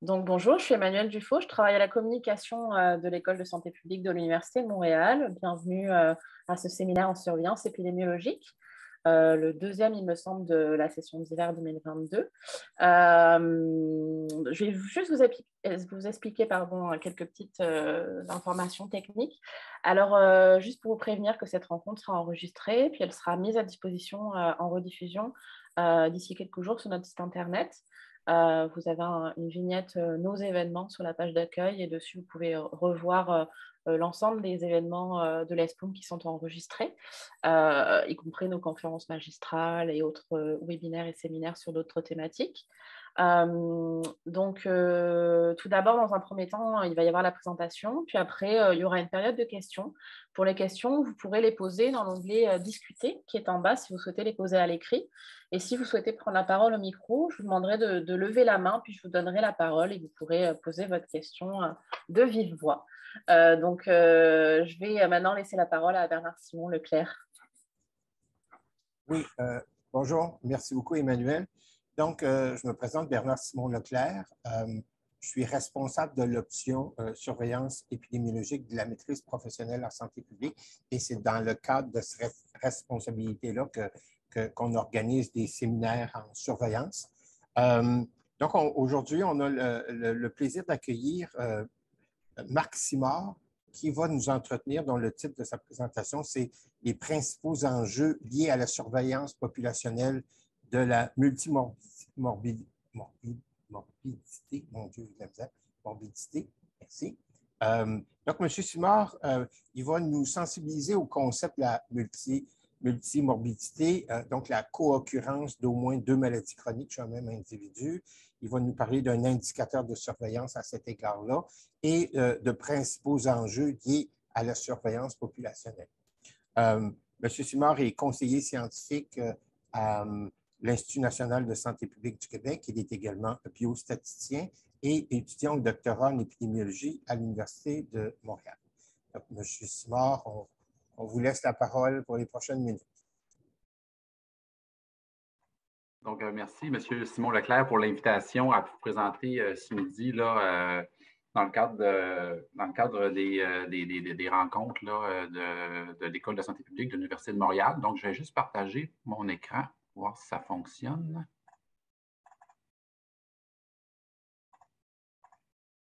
Donc, bonjour, je suis Emmanuelle Dufaux, je travaille à la communication de l'École de santé publique de l'Université de Montréal. Bienvenue à ce séminaire en surveillance épidémiologique, le deuxième, il me semble, de la session d'hiver 2022. Je vais juste vous expliquer quelques petites informations techniques. Alors, juste pour vous prévenir que cette rencontre sera enregistrée, puis elle sera mise à disposition en rediffusion d'ici quelques jours sur notre site internet. Vous avez une vignette Nos événements sur la page d'accueil et dessus, vous pouvez revoir l'ensemble des événements de l'ESPOM qui sont enregistrés, y compris nos conférences magistrales et autres webinaires et séminaires sur d'autres thématiques. Tout d'abord, dans un premier temps, il va y avoir la présentation, puis après, il y aura une période de questions. Pour les questions, vous pourrez les poser dans l'onglet Discuter, qui est en bas si vous souhaitez les poser à l'écrit. Et si vous souhaitez prendre la parole au micro, je vous demanderai de lever la main, puis je vous donnerai la parole et vous pourrez poser votre question de vive voix. Je vais maintenant laisser la parole à Bernard Simon Leclerc. Oui, bonjour. Merci beaucoup, Emmanuel. Donc, je me présente Bernard Simon Leclerc. Je suis responsable de l'option surveillance épidémiologique de la maîtrise professionnelle en santé publique et c'est dans le cadre de cette responsabilité-là qu'on organise des séminaires en surveillance. Aujourd'hui, on a le plaisir d'accueillir Marc Simard, qui va nous entretenir, dont le titre de sa présentation, c'est les principaux enjeux liés à la surveillance populationnelle de la multimorbidité. Mon Dieu, morbidité, merci. Donc, M. Simard, il va nous sensibiliser au concept de la multimorbidité, donc la co-occurrence d'au moins 2 maladies chroniques chez un même individu. Il va nous parler d'un indicateur de surveillance à cet égard-là et de principaux enjeux liés à la surveillance populationnelle. M. Simard est conseiller scientifique à l'Institut national de santé publique du Québec. Il est également biostatisticien et étudiant au doctorat en épidémiologie à l'Université de Montréal. Donc, M. Simard, on vous laisse la parole pour les prochaines minutes. Donc, merci, M. Simon Leclerc, pour l'invitation à vous présenter ce midi là, dans le cadre des rencontres là, de l'École de santé publique de l'Université de Montréal. Donc, je vais juste partager mon écran pour voir si ça fonctionne.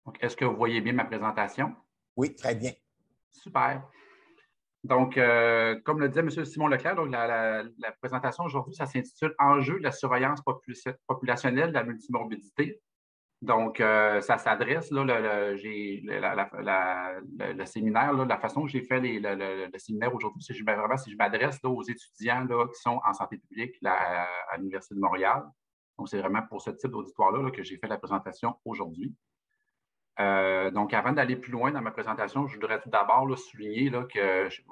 Donc, est-ce que vous voyez bien ma présentation? Oui, très bien. Super. Donc, comme le disait M. Simon Leclerc, donc la présentation aujourd'hui, ça s'intitule « Enjeux de la surveillance populationnelle de la multimorbidité ». Donc, ça s'adresse, là, le séminaire, là, la façon que j'ai fait le séminaire aujourd'hui, c'est vraiment si je m'adresse aux étudiants là, qui sont en santé publique là, à l'Université de Montréal. Donc, c'est vraiment pour ce type d'auditoire-là là, que j'ai fait la présentation aujourd'hui. Donc, avant d'aller plus loin dans ma présentation, je voudrais tout d'abord souligner là, que je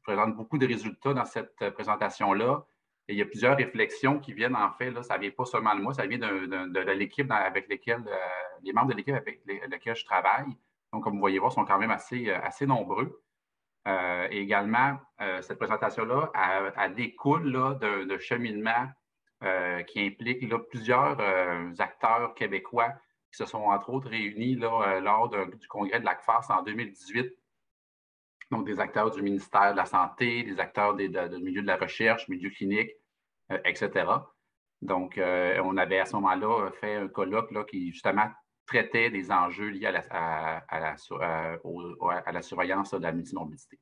présente beaucoup de résultats dans cette présentation-là. Et il y a plusieurs réflexions qui viennent, en fait, là, ça ne vient pas seulement de moi, ça vient de l'équipe avec lesquelles, les membres de l'équipe avec lesquels je travaille. Donc, comme vous voyez voir, sont quand même assez nombreux. Et également, cette présentation-là, elle découle là, de cheminement qui implique là, plusieurs acteurs québécois qui se sont entre autres réunis là, lors du congrès de l'ACFAS en 2018. Donc, des acteurs du ministère de la Santé, des acteurs du milieu de la recherche, milieu clinique, etc. Donc, on avait à ce moment-là fait un colloque là, qui justement traitait des enjeux liés à la surveillance de la multimorbidité.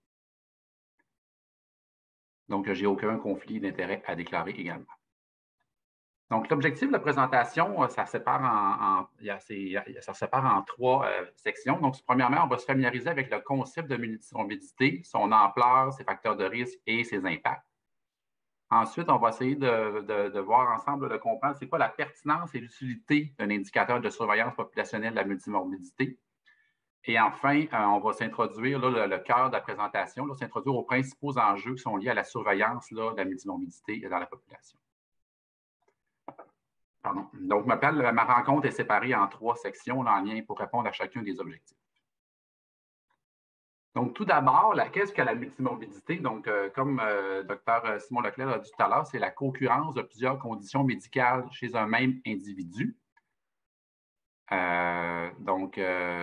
Donc, je n'ai aucun conflit d'intérêt à déclarer également. Donc, l'objectif de la présentation, ça se sépare en 3 sections. Donc, premièrement, on va se familiariser avec le concept de multimorbidité, son ampleur, ses facteurs de risque et ses impacts. Ensuite, on va essayer de voir ensemble, de comprendre c'est quoi la pertinence et l'utilité d'un indicateur de surveillance populationnelle de la multimorbidité. Et enfin, on va s'introduire, le cœur de la présentation, s'introduire aux principaux enjeux qui sont liés à la surveillance là, de la multimorbidité dans la population. Pardon. Donc, ma rencontre est séparée en 3 sections là, en lien pour répondre à chacun des objectifs. Donc, tout d'abord, qu'est-ce que la multimorbidité? Donc, comme Dr Simon Leclerc a dit tout à l'heure, c'est la concurrence de plusieurs conditions médicales chez un même individu. Qu'est-ce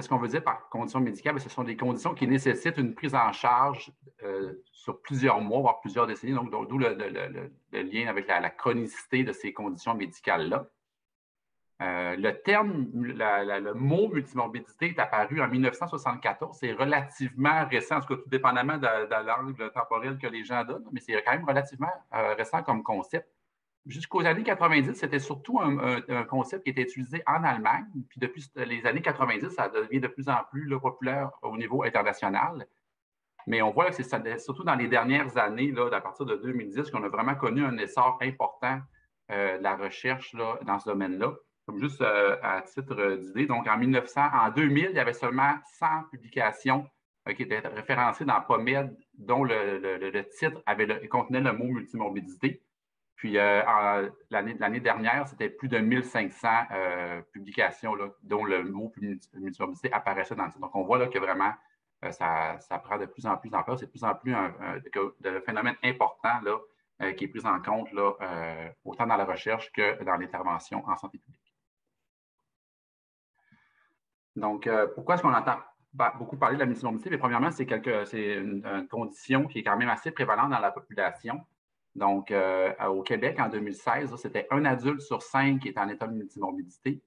qu'on veut dire par conditions médicales? Ce sont des conditions qui nécessitent une prise en charge sur plusieurs mois, voire plusieurs décennies, donc d'où le lien avec la chronicité de ces conditions médicales-là. Le mot multimorbidité est apparu en 1974. C'est relativement récent, en tout cas, tout dépendamment de l'angle temporel que les gens donnent, mais c'est quand même relativement récent comme concept. Jusqu'aux années 90, c'était surtout un concept qui était utilisé en Allemagne. Puis depuis les années 90, ça devient de plus en plus populaire au niveau international. Mais on voit que c'est surtout dans les dernières années, là, à partir de 2010, qu'on a vraiment connu un essor important de la recherche là, dans ce domaine-là. Comme juste à titre d'idée, donc en 2000, il y avait seulement 100 publications qui étaient référencées dans PubMed, dont le titre contenait le mot multimorbidité. Puis l'année dernière, c'était plus de 1500 publications là, dont le mot multimorbidité apparaissait dans le titre. Donc, on voit là que vraiment, ça prend de plus en plus d'ampleur. C'est de plus en plus un phénomène important là, qui est pris en compte là, autant dans la recherche que dans l'intervention en santé publique. Donc, pourquoi est-ce qu'on entend beaucoup parler de la multimorbidité? Premièrement, c'est une condition qui est quand même assez prévalente dans la population. Donc, au Québec, en 2016, c'était un adulte sur 5 qui est en état de multimorbidité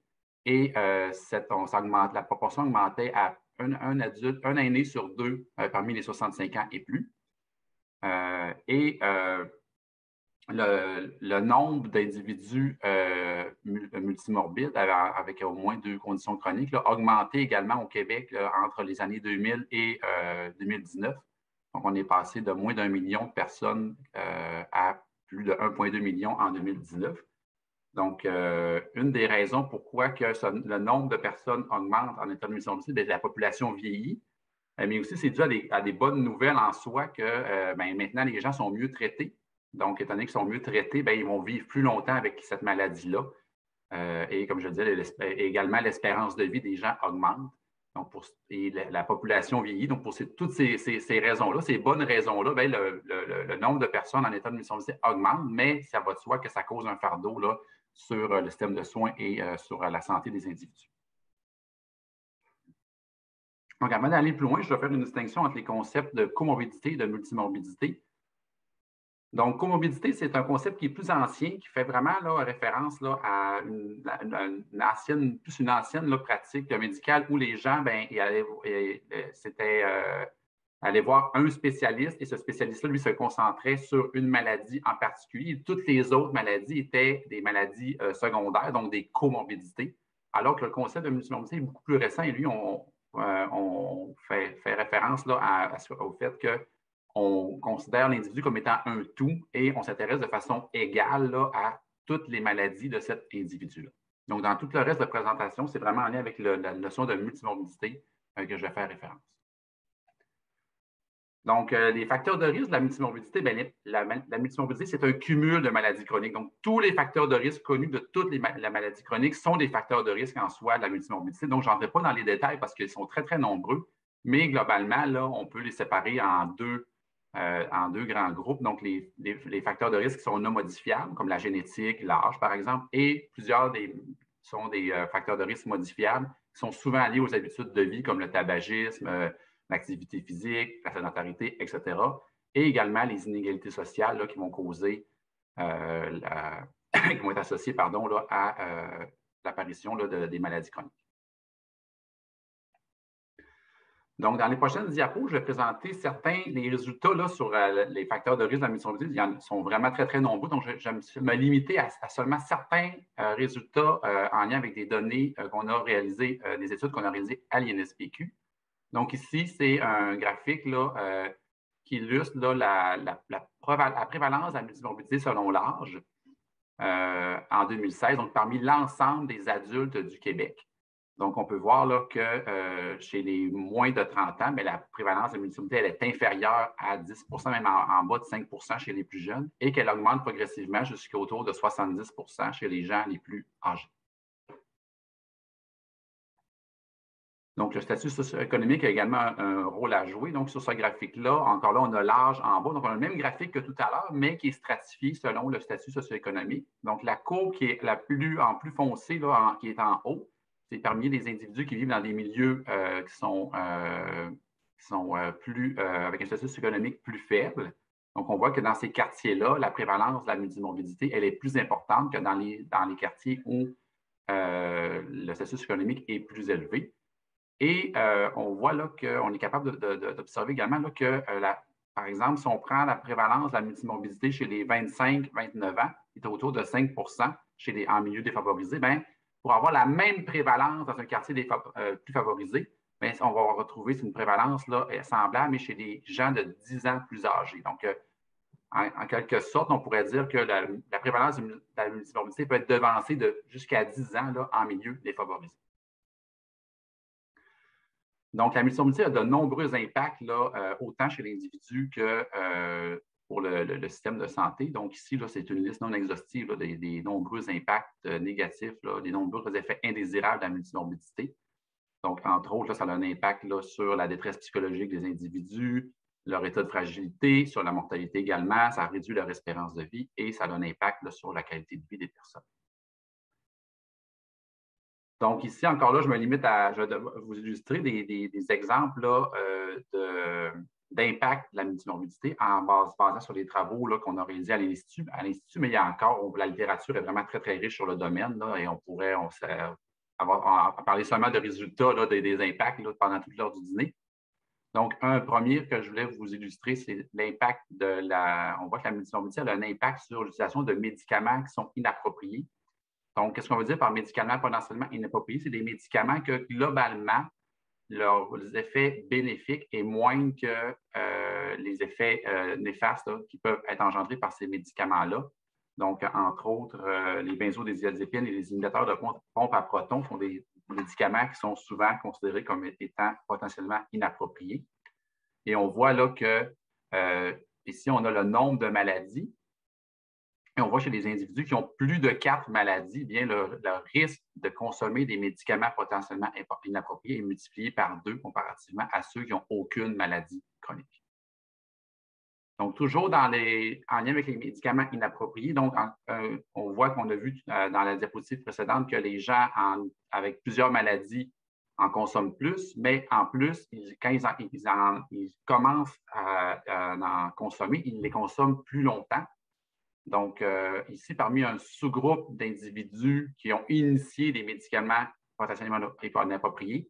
et la proportion augmentait à un aîné sur 2 parmi les 65 ans et plus. Le nombre d'individus multimorbides avec au moins 2 conditions chroniques là, a augmenté également au Québec là, entre les années 2000 et 2019. Donc, on est passé de moins d'1 million de personnes à plus de 1,2 million en 2019. Donc, une des raisons pourquoi le nombre de personnes augmente en état de multimorbidité, c'est la population vieillit, mais aussi c'est dû à des bonnes nouvelles en soi que maintenant, les gens sont mieux traités. Donc, étant donné qu'ils sont mieux traités, ils vont vivre plus longtemps avec cette maladie-là. Et comme je le disais, également, l'espérance de vie des gens augmente. Donc, la population vieillit. Donc, pour toutes ces raisons-là, ces bonnes raisons-là, le nombre de personnes en état de multimorbidité augmente, mais ça va de soi que ça cause un fardeau là, sur le système de soins et sur la santé des individus. Donc, avant d'aller plus loin, je vais faire une distinction entre les concepts de comorbidité et de multimorbidité. Donc, comorbidité, c'est un concept qui est plus ancien, qui fait vraiment là, référence là, à une ancienne là, pratique médicale où les gens allaient voir un spécialiste et ce spécialiste-là, lui, se concentrait sur une maladie en particulier. Toutes les autres maladies étaient des maladies secondaires, donc des comorbidités, alors que le concept de multimorbidité est beaucoup plus récent et lui, on fait référence là, au fait qu'on considère l'individu comme étant un tout et on s'intéresse de façon égale là, à toutes les maladies de cet individu-là. Donc, dans tout le reste de la présentation, c'est vraiment en lien avec la notion de multimorbidité que je vais faire référence. Donc, les facteurs de risque de la multimorbidité, la multimorbidité, c'est un cumul de maladies chroniques. Donc, tous les facteurs de risque connus de toutes les maladies chroniques sont des facteurs de risque en soi de la multimorbidité. Donc, je n'entrerai pas dans les détails parce qu'ils sont très, très nombreux, mais globalement, là, on peut les séparer en deux grands groupes. Donc, les facteurs de risque qui sont non modifiables, comme la génétique, l'âge, par exemple, et plusieurs sont des facteurs de risque modifiables qui sont souvent liés aux habitudes de vie, comme le tabagisme, l'activité physique, la sédentarité, etc. Et également les inégalités sociales là, qui vont causer, qui vont être associées là, à l'apparition des maladies chroniques. Donc, dans les prochaines diapos, je vais présenter certains des résultats là, sur les facteurs de risque de la multimorbidité. Ils sont vraiment très, très nombreux. Donc, je me limiter à seulement certains résultats en lien avec des données qu'on a réalisées, des études qu'on a réalisées à l'INSPQ. Donc, ici, c'est un graphique là, qui illustre là, la prévalence de la multimorbidité selon l'âge en 2016, donc parmi l'ensemble des adultes du Québec. Donc, on peut voir là, que chez les moins de 30 ans, la prévalence de la multimorbidité elle est inférieure à 10 même en bas de 5 chez les plus jeunes, et qu'elle augmente progressivement jusqu'à autour de 70 chez les gens les plus âgés. Donc, le statut socio-économique a également un rôle à jouer. Donc, sur ce graphique-là, encore là, on a l'âge en bas. Donc, on a le même graphique que tout à l'heure, mais qui est stratifié selon le statut socio-économique. Donc, la courbe qui est en plus foncée, là, qui est en haut, c'est parmi les individus qui vivent dans des milieux qui sont avec un statut socio-économique plus faible. Donc, on voit que dans ces quartiers-là, la prévalence de la multimorbidité, elle est plus importante que dans les quartiers où le statut socio-économique est plus élevé. Et on voit là qu'on est capable d'observer également là, que, par exemple, si on prend la prévalence de la multimorbidité chez les 25-29 ans, qui est autour de 5 en milieu défavorisé, bien, pour avoir la même prévalence dans un quartier plus favorisé, bien, on va retrouver une prévalence là, semblable, mais chez des gens de 10 ans plus âgés. Donc, en quelque sorte, on pourrait dire que la prévalence de la multimorbidité peut être devancée de jusqu'à 10 ans là, en milieu défavorisé. Donc, la multimorbidité a de nombreux impacts, là, autant chez l'individu que pour le système de santé. Donc, ici, c'est une liste non exhaustive là, des nombreux impacts négatifs, là, des nombreux effets indésirables de la multimorbidité. Donc, entre autres, là, ça a un impact là, sur la détresse psychologique des individus, leur état de fragilité, sur la mortalité également, ça réduit leur espérance de vie et ça a un impact là, sur la qualité de vie des personnes. Donc, ici, encore là, je me limite à vous illustrer des exemples d'impact de la multimorbidité en basant sur les travaux qu'on a réalisés à l'Institut. Mais il y a encore, la littérature est vraiment très, très riche sur le domaine là, et on pourrait parler seulement de résultats là, des impacts là, pendant toute l'heure du dîner. Donc, un premier que je voulais vous illustrer, c'est l'impact on voit que la multimorbidité a un impact sur l'utilisation de médicaments qui sont inappropriés. Donc, qu'est-ce qu'on veut dire par médicaments potentiellement inappropriés? C'est des médicaments que, globalement, leurs effets bénéfiques est moindre que les effets néfastes là, qui peuvent être engendrés par ces médicaments-là. Donc, entre autres, les benzodiazépines et les inhibiteurs de pompe à protons sont des médicaments qui sont souvent considérés comme étant potentiellement inappropriés. Et on voit là que ici, on a le nombre de maladies. Et on voit chez les individus qui ont plus de 4 maladies, bien leur risque de consommer des médicaments potentiellement inappropriés est multiplié par 2 comparativement à ceux qui n'ont aucune maladie chronique. Donc, toujours en lien avec les médicaments inappropriés, donc on voit qu'on a vu dans la diapositive précédente que les gens avec plusieurs maladies en consomment plus, mais en plus, quand ils commencent à en consommer, ils les consomment plus longtemps. Donc, ici, parmi un sous-groupe d'individus qui ont initié des médicaments potentiellement inappropriés,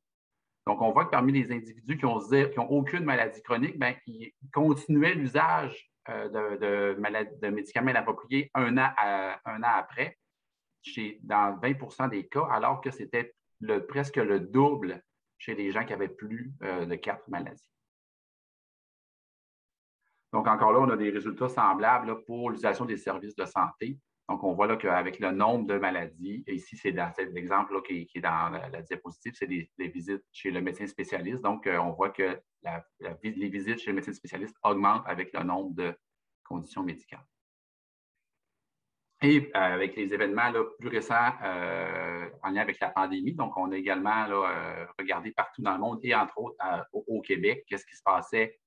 donc on voit que parmi les individus qui n'ont aucune maladie chronique, bien, ils continuaient l'usage de médicaments inappropriés un an après, dans 20 des cas, alors que c'était presque le double chez les gens qui avaient plus de 4 maladies. Donc, encore là, on a des résultats semblables là, pour l'utilisation des services de santé. Donc, on voit là qu'avec le nombre de maladies, et ici, c'est dans cet exemple là, qui est dans la diapositive, c'est les visites chez le médecin spécialiste. Donc, on voit que les visites chez le médecin spécialiste augmentent avec le nombre de conditions médicales. Et avec les événements là, plus récents en lien avec la pandémie, donc on a également là, regardé partout dans le monde et entre autres au Québec, qu'est-ce qui se passait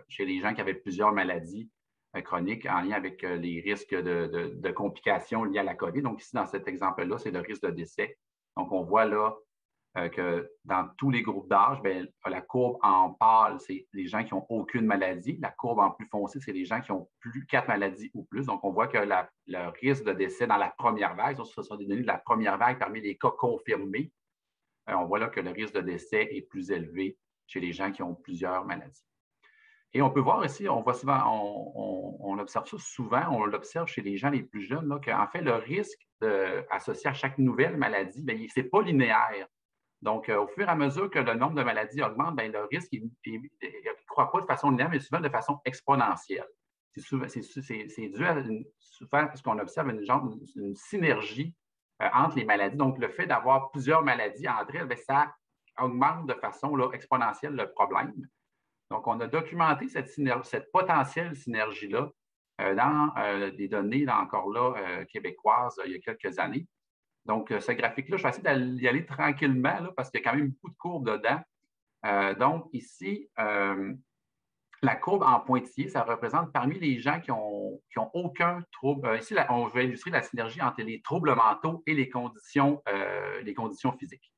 chez les gens qui avaient plusieurs maladies chroniques en lien avec les risques de complications liées à la COVID. Donc, ici, dans cet exemple-là, c'est le risque de décès. Donc, on voit là que dans tous les groupes d'âge, la courbe en pâle, c'est les gens qui n'ont aucune maladie. La courbe en plus foncée, c'est les gens qui ont 4 maladies ou plus. Donc, on voit que le risque de décès dans la première vague, ce sont des données de la première vague parmi les cas confirmés, on voit là que le risque de décès est plus élevé chez les gens qui ont plusieurs maladies. Et on peut voir ici, on voit souvent, on observe ça souvent, on l'observe chez les gens les plus jeunes, qu'en fait, le risque associé à chaque nouvelle maladie, ce n'est pas linéaire. Donc, au fur et à mesure que le nombre de maladies augmente, le risque ne croît pas de façon linéaire, mais souvent de façon exponentielle. C'est dû à souvent ce qu'on observe, une synergie entre les maladies. Donc, le fait d'avoir plusieurs maladies entre elles, ça augmente de façon là, exponentielle le problème. Donc, on a documenté cette potentielle synergie-là dans des données, là, encore là, québécoises il y a quelques années. Donc, ce graphique-là, je vais essayer d'y aller tranquillement là, parce qu'il y a quand même beaucoup de courbes dedans. Donc, ici, la courbe en pointillé, ça représente parmi les gens qui ont aucun trouble. Ici, on va illustrer la synergie entre les troubles mentaux et les conditions physiques.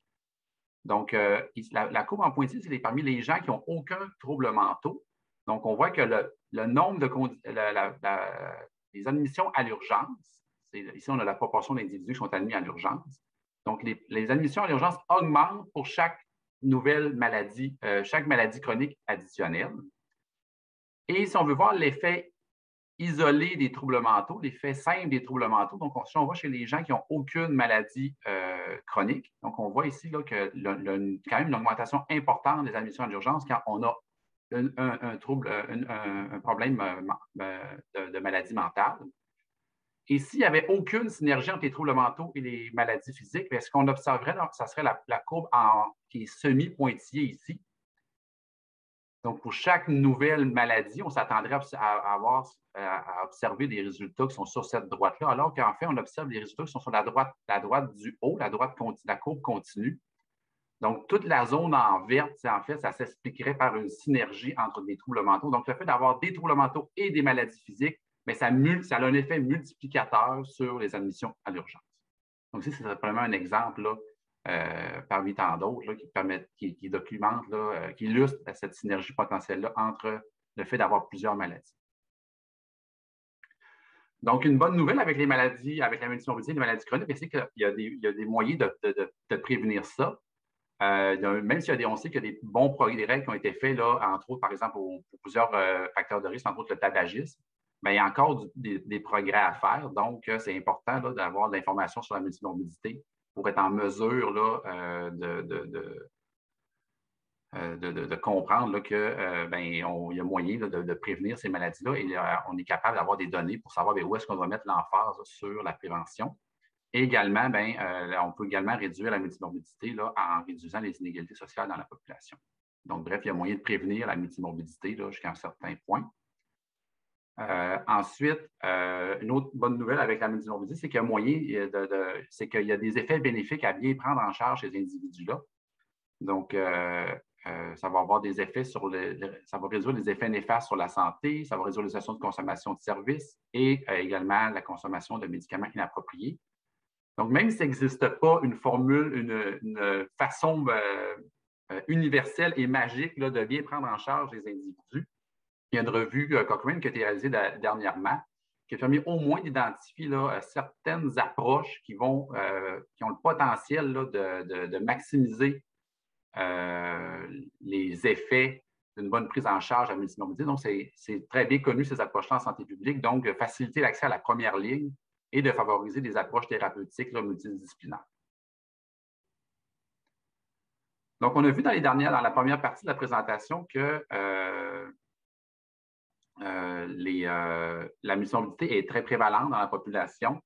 Donc, la courbe en pointillé, c'est parmi les gens qui n'ont aucun trouble mentaux. Donc, on voit que le nombre des admissions à l'urgence, ici, on a la proportion d'individus qui sont admis à l'urgence. Donc, les admissions à l'urgence augmentent pour chaque nouvelle maladie, chaque maladie chronique additionnelle. Et si on veut voir l'effet isolé des troubles mentaux, l'effet simple des troubles mentaux, donc si on va chez les gens qui n'ont aucune maladie chronique, donc on voit ici là, que quand même une augmentation importante des admissions à l'urgence quand on a un problème de maladie mentale. Et s'il n'y avait aucune synergie entre les troubles mentaux et les maladies physiques, ce qu'on observerait, ça serait la courbe qui est semi-pointillée ici. Donc, pour chaque nouvelle maladie, on s'attendrait à observer des résultats qui sont sur cette droite-là, alors qu'en fait, on observe les résultats qui sont sur la droite du haut, la courbe continue. Donc, toute la zone en vert, en fait, ça s'expliquerait par une synergie entre des troubles mentaux. Donc, le fait d'avoir des troubles mentaux et des maladies physiques, mais ça a un effet multiplicateur sur les admissions à l'urgence. Donc, c'est simplement un exemple là, parmi tant d'autres qui documentent, qui illustrent cette synergie potentielle-là entre le fait d'avoir plusieurs maladies. Donc, une bonne nouvelle avec les maladies, avec la multimorbidité et les maladies chroniques, c'est qu'il y a des moyens de prévenir ça. Même s'il y a on sait qu'il y a des bons progrès qui ont été faits, là, entre autres, par exemple, pour plusieurs facteurs de risque, entre autres le tabagisme, mais il y a encore des progrès à faire. Donc, c'est important d'avoir de l'information sur la multimorbidité pour être en mesure là, de comprendre là, qu'il y a moyen là, de prévenir ces maladies-là et on est capable d'avoir des données pour savoir où est-ce qu'on va mettre l'emphase sur la prévention. Et également, on peut également réduire la multimorbidité là, en réduisant les inégalités sociales dans la population. Donc, bref, il y a moyen de prévenir la multimorbidité jusqu'à un certain point. Ensuite, une autre bonne nouvelle avec la multimorbidité, c'est qu'il y a moyen c'est qu'il y a des effets bénéfiques à bien prendre en charge ces individus-là. Donc, ça va avoir des effets ça va réduire les effets néfastes sur la santé, ça va réduire les situations de consommation de services et également la consommation de médicaments inappropriés. Donc, même s'il n'existe pas une formule, une façon universelle et magique là, de bien prendre en charge les individus, il y a une revue Cochrane qui a été réalisée dernièrement qui a permis au moins d'identifier certaines approches qui ont le potentiel là, de maximiser les effets d'une bonne prise en charge à la multimorbidité. Donc, c'est très bien connu, ces approches-là en santé publique. Donc, de faciliter l'accès à la première ligne et de favoriser des approches thérapeutiques là, multidisciplinaires. Donc, on a vu dans la première partie de la présentation que la multimorbidité est très prévalente dans la population,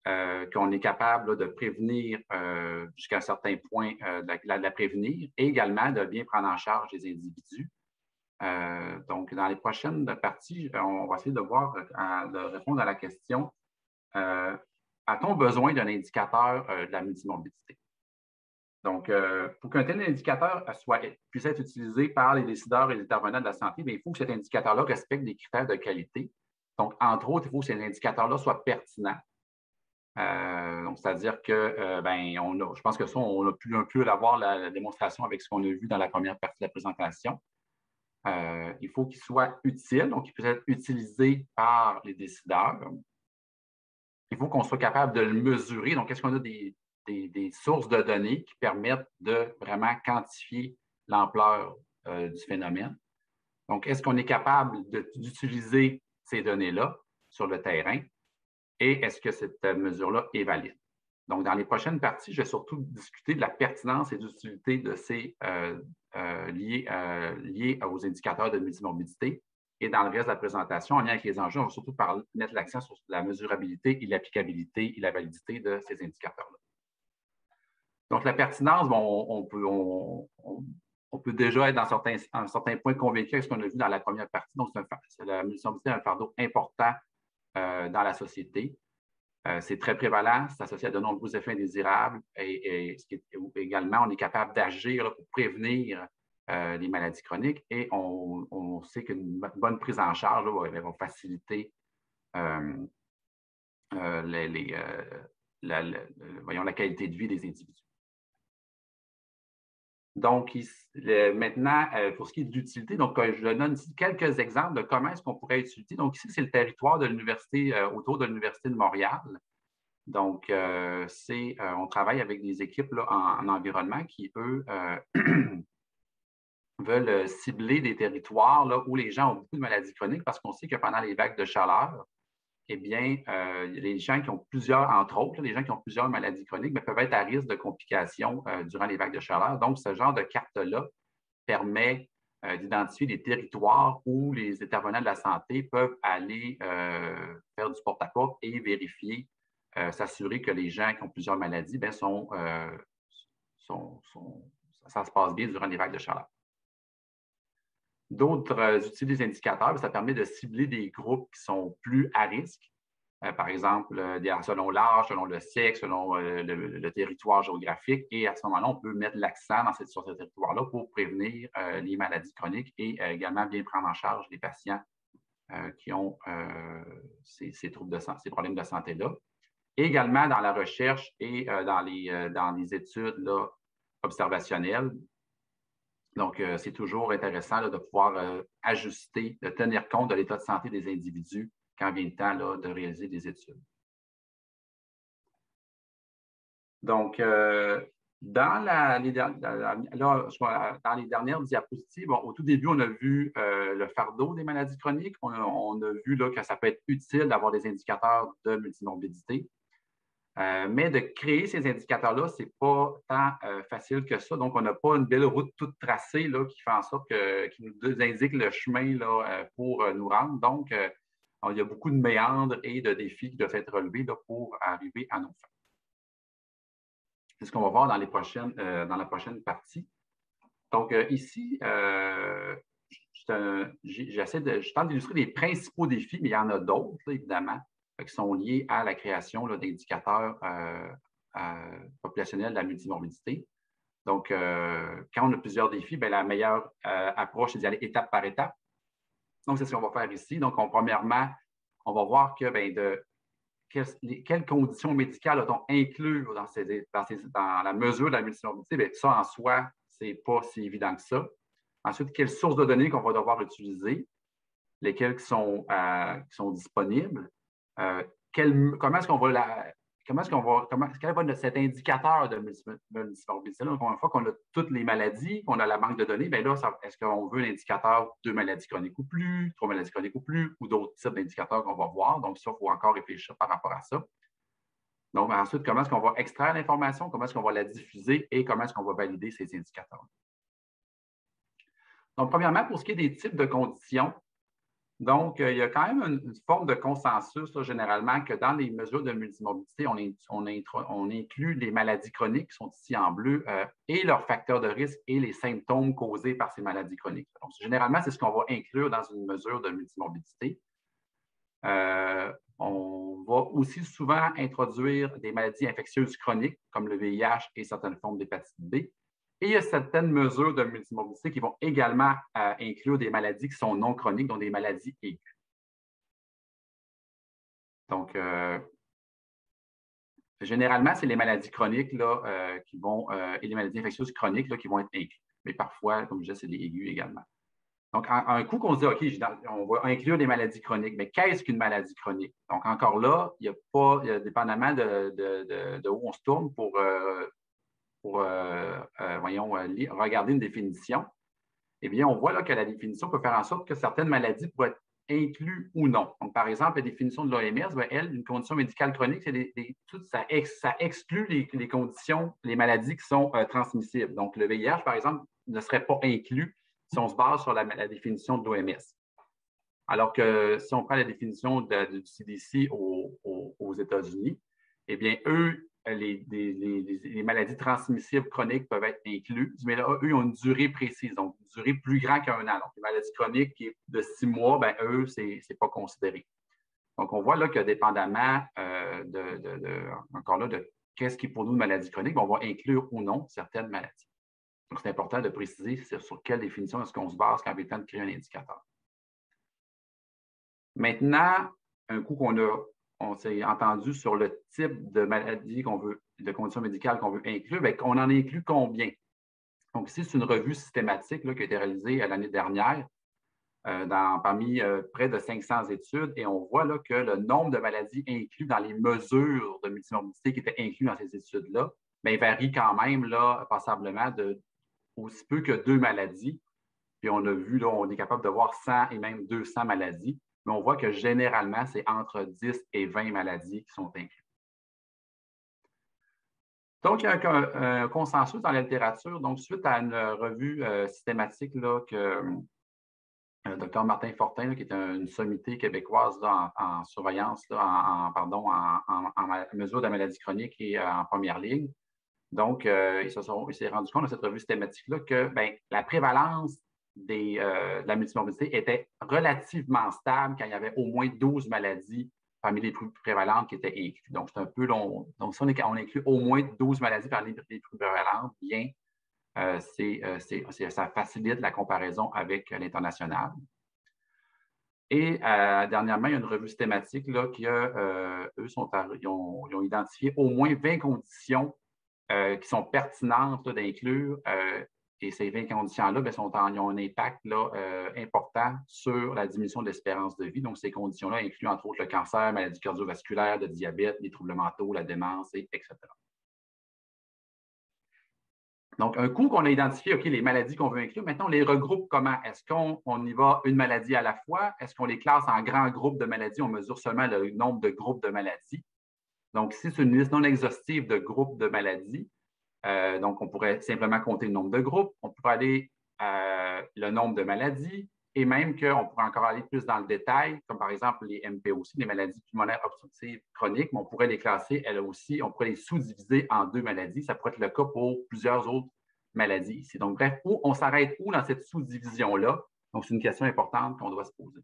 qu'on est capable là, de prévenir jusqu'à un certain point, de la prévenir et également de bien prendre en charge les individus. Donc, dans les prochaines parties, on va essayer de répondre à la question a-t-on besoin d'un indicateur de la multimorbidité? Donc, pour qu'un tel indicateur puisse être utilisé par les décideurs et les intervenants de la santé, il faut que cet indicateur-là respecte des critères de qualité. Donc, entre autres, il faut que cet indicateur-là soit pertinent. Donc, c'est-à-dire que, je pense que ça, on a pu un peu avoir la démonstration avec ce qu'on a vu dans la première partie de la présentation. Il faut qu'il soit utile, donc il puisse être utilisé par les décideurs. Il faut qu'on soit capable de le mesurer. Donc, est-ce qu'on a des sources de données qui permettent de vraiment quantifier l'ampleur du phénomène? Donc, est-ce qu'on est capable d'utiliser ces données-là sur le terrain? Et est-ce que cette mesure-là est valide? Donc, dans les prochaines parties, je vais surtout discuter de la pertinence et de l'utilité de ces liés aux indicateurs de multimorbidité. Et dans le reste de la présentation, en lien avec les enjeux, on va surtout mettre l'accent sur la mesurabilité et l'applicabilité et la validité de ces indicateurs-là. Donc, la pertinence, on peut déjà être dans un certain point convaincu avec ce qu'on a vu dans la première partie. Donc, la multimorbidité est un fardeau important dans la société. C'est très prévalent, c'est associé à de nombreux effets indésirables et également, on est capable d'agir pour prévenir les maladies chroniques et on sait qu'une bonne prise en charge va faciliter la qualité de vie des individus. Donc, maintenant, pour ce qui est de l'utilité, donc je donne ici quelques exemples de comment est-ce qu'on pourrait utiliser. Donc, ici, c'est le territoire de l'université, autour de l'Université de Montréal. Donc, on travaille avec des équipes là, en environnement qui, eux, veulent cibler des territoires là, où les gens ont beaucoup de maladies chroniques parce qu'on sait que pendant les vagues de chaleur, eh bien, les gens qui ont plusieurs, entre autres, les gens qui ont plusieurs maladies chroniques peuvent être à risque de complications durant les vagues de chaleur. Donc, ce genre de carte-là permet d'identifier des territoires où les intervenants de la santé peuvent aller faire du porte-à-porte et vérifier, s'assurer que les gens qui ont plusieurs maladies, ça se passe bien durant les vagues de chaleur. D'autres utilités des indicateurs, ça permet de cibler des groupes qui sont plus à risque. Par exemple, selon l'âge, selon le sexe, selon le territoire géographique. Et à ce moment-là, on peut mettre l'accent sur ce territoire-là pour prévenir les maladies chroniques et également bien prendre en charge les patients qui ont ces troubles de santé, ces problèmes de santé-là. Et également dans la recherche et dans les études là, observationnelles. Donc, c'est toujours intéressant là, de pouvoir ajuster, de tenir compte de l'état de santé des individus quand vient le temps là, de réaliser des études. Donc, dans les dernières diapositives, bon, au tout début, on a vu le fardeau des maladies chroniques. On a vu là, que ça peut être utile d'avoir des indicateurs de multimorbidité. Mais de créer ces indicateurs-là, ce n'est pas tant facile que ça. Donc, on n'a pas une belle route toute tracée là, qui fait en sorte qui nous indique le chemin là, pour nous rendre. Donc, il y a beaucoup de méandres et de défis qui doivent être relevés là, pour arriver à nos fins. C'est ce qu'on va voir dans la prochaine partie. Donc, ici, je tente d'illustrer les principaux défis, mais il y en a d'autres, évidemment, qui sont liés à la création d'indicateurs populationnels de la multimorbidité. Donc, quand on a plusieurs défis, la meilleure approche, c'est d'y aller étape par étape. Donc, c'est ce qu'on va faire ici. Donc, premièrement, on va voir que quelles conditions médicales a-t-on inclure dans la mesure de la multimorbidité? Ça, en soi, ce n'est pas si évident que ça. Ensuite, quelles sources de données qu'on va devoir utiliser, lesquelles qui sont disponibles. Comment est-ce qu'on va quel va être cet indicateur de multimorbidité? Encore une fois qu'on a toutes les maladies, qu'on a la banque de données, là, est-ce qu'on veut un indicateur de maladies chroniques ou plus, 3 maladies chroniques ou plus, ou d'autres types d'indicateurs qu'on va voir? Donc, ça, il faut encore réfléchir par rapport à ça. Donc, ensuite, comment est-ce qu'on va extraire l'information, comment est-ce qu'on va la diffuser et comment est-ce qu'on va valider ces indicateurs? Donc, premièrement, pour ce qui est des types de conditions, donc, il y a quand même une forme de consensus, là, généralement, que dans les mesures de multimorbidité, on inclut les maladies chroniques qui sont ici en bleu et leurs facteurs de risque et les symptômes causés par ces maladies chroniques. Donc, généralement, c'est ce qu'on va inclure dans une mesure de multimorbidité. On va aussi souvent introduire des maladies infectieuses chroniques, comme le VIH et certaines formes d'hépatite B. Et il y a certaines mesures de multimorbidité qui vont également inclure des maladies qui sont non chroniques, donc des maladies aiguës. Donc, généralement, c'est les maladies chroniques là, et les maladies infectieuses chroniques là, qui vont être incluses. Mais parfois, comme je disais, c'est des aiguës également. Donc, un coup qu'on se dit, OK, on va inclure des maladies chroniques, mais qu'est-ce qu'une maladie chronique? Donc, encore là, il y a dépendamment de où on se tourne pour regarder une définition, eh bien, on voit là que la définition peut faire en sorte que certaines maladies pourraient être incluses ou non. Donc, par exemple, la définition de l'OMS, elle, une condition médicale chronique, ça exclut les conditions, les maladies qui sont transmissibles. Donc, le VIH, par exemple, ne serait pas inclus si on se base sur la définition de l'OMS. Alors que si on prend la définition du CDC aux États-Unis, eh bien, eux, les maladies transmissibles chroniques peuvent être incluses, mais là, eux, ils ont une durée précise, donc une durée plus grande qu'1 an. Donc, les maladies chroniques qui est de 6 mois, eux, ce n'est pas considéré. Donc, on voit là que dépendamment encore là, de qu'est-ce qui est pour nous une maladie chronique, on va inclure ou non certaines maladies. Donc, c'est important de préciser sur quelle définition est-ce qu'on se base quand il est temps de créer un indicateur. Maintenant, un coup on s'est entendu sur le type de maladie qu'on veut, de condition médicale qu'on veut inclure, bien, on en inclut combien? Donc, ici, c'est une revue systématique là, qui a été réalisée l'année dernière parmi près de 500 études, et on voit là, que le nombre de maladies inclus dans les mesures de multimorbidité qui étaient inclus dans ces études-là bien, varie quand même là, passablement de aussi peu que 2 maladies. Puis on a vu, là, on est capable de voir 100 et même 200 maladies, mais on voit que généralement, c'est entre 10 et 20 maladies qui sont incluses. Donc, il y a un consensus dans la littérature. Donc, suite à une revue systématique là, que Dr. Martin Fortin, là, qui est une sommité québécoise là, en surveillance, là, en mesure de la maladie chronique et en première ligne. Donc, il s'est rendu compte dans cette revue systématique-là que bien, la prévalence de la multimorbidité était relativement stable quand il y avait au moins 12 maladies parmi les plus prévalentes qui étaient incluses. Donc, c'est un peu long. Donc, si on inclut au moins 12 maladies parmi les plus prévalentes, bien, ça facilite la comparaison avec l'international. Et dernièrement, il y a une revue systématique là, qui ils ont identifié au moins 20 conditions qui sont pertinentes d'inclure. Et ces 20 conditions-là, ils ont un impact là, important sur la diminution de l'espérance de vie. Donc, ces conditions-là incluent entre autres le cancer, maladie cardiovasculaire, le diabète, les troubles mentaux, la démence, etc. Donc, un coup qu'on a identifié les maladies qu'on veut inclure, maintenant, on les regroupe comment? Est-ce qu'on y va une maladie à la fois? Est-ce qu'on les classe en grands groupes de maladies? On mesure seulement le nombre de groupes de maladies. Donc, ici, c'est une liste non exhaustive de groupes de maladies. Donc, on pourrait simplement compter le nombre de groupes. On pourrait aller le nombre de maladies et même qu'on pourrait encore aller plus dans le détail, comme par exemple les MPOC, les maladies pulmonaires obstructives chroniques, mais on pourrait les classer, elles aussi, on pourrait les sous-diviser en 2 maladies. Ça pourrait être le cas pour plusieurs autres maladies ici. Donc, bref, on s'arrête où dans cette sous-division-là? Donc, c'est une question importante qu'on doit se poser.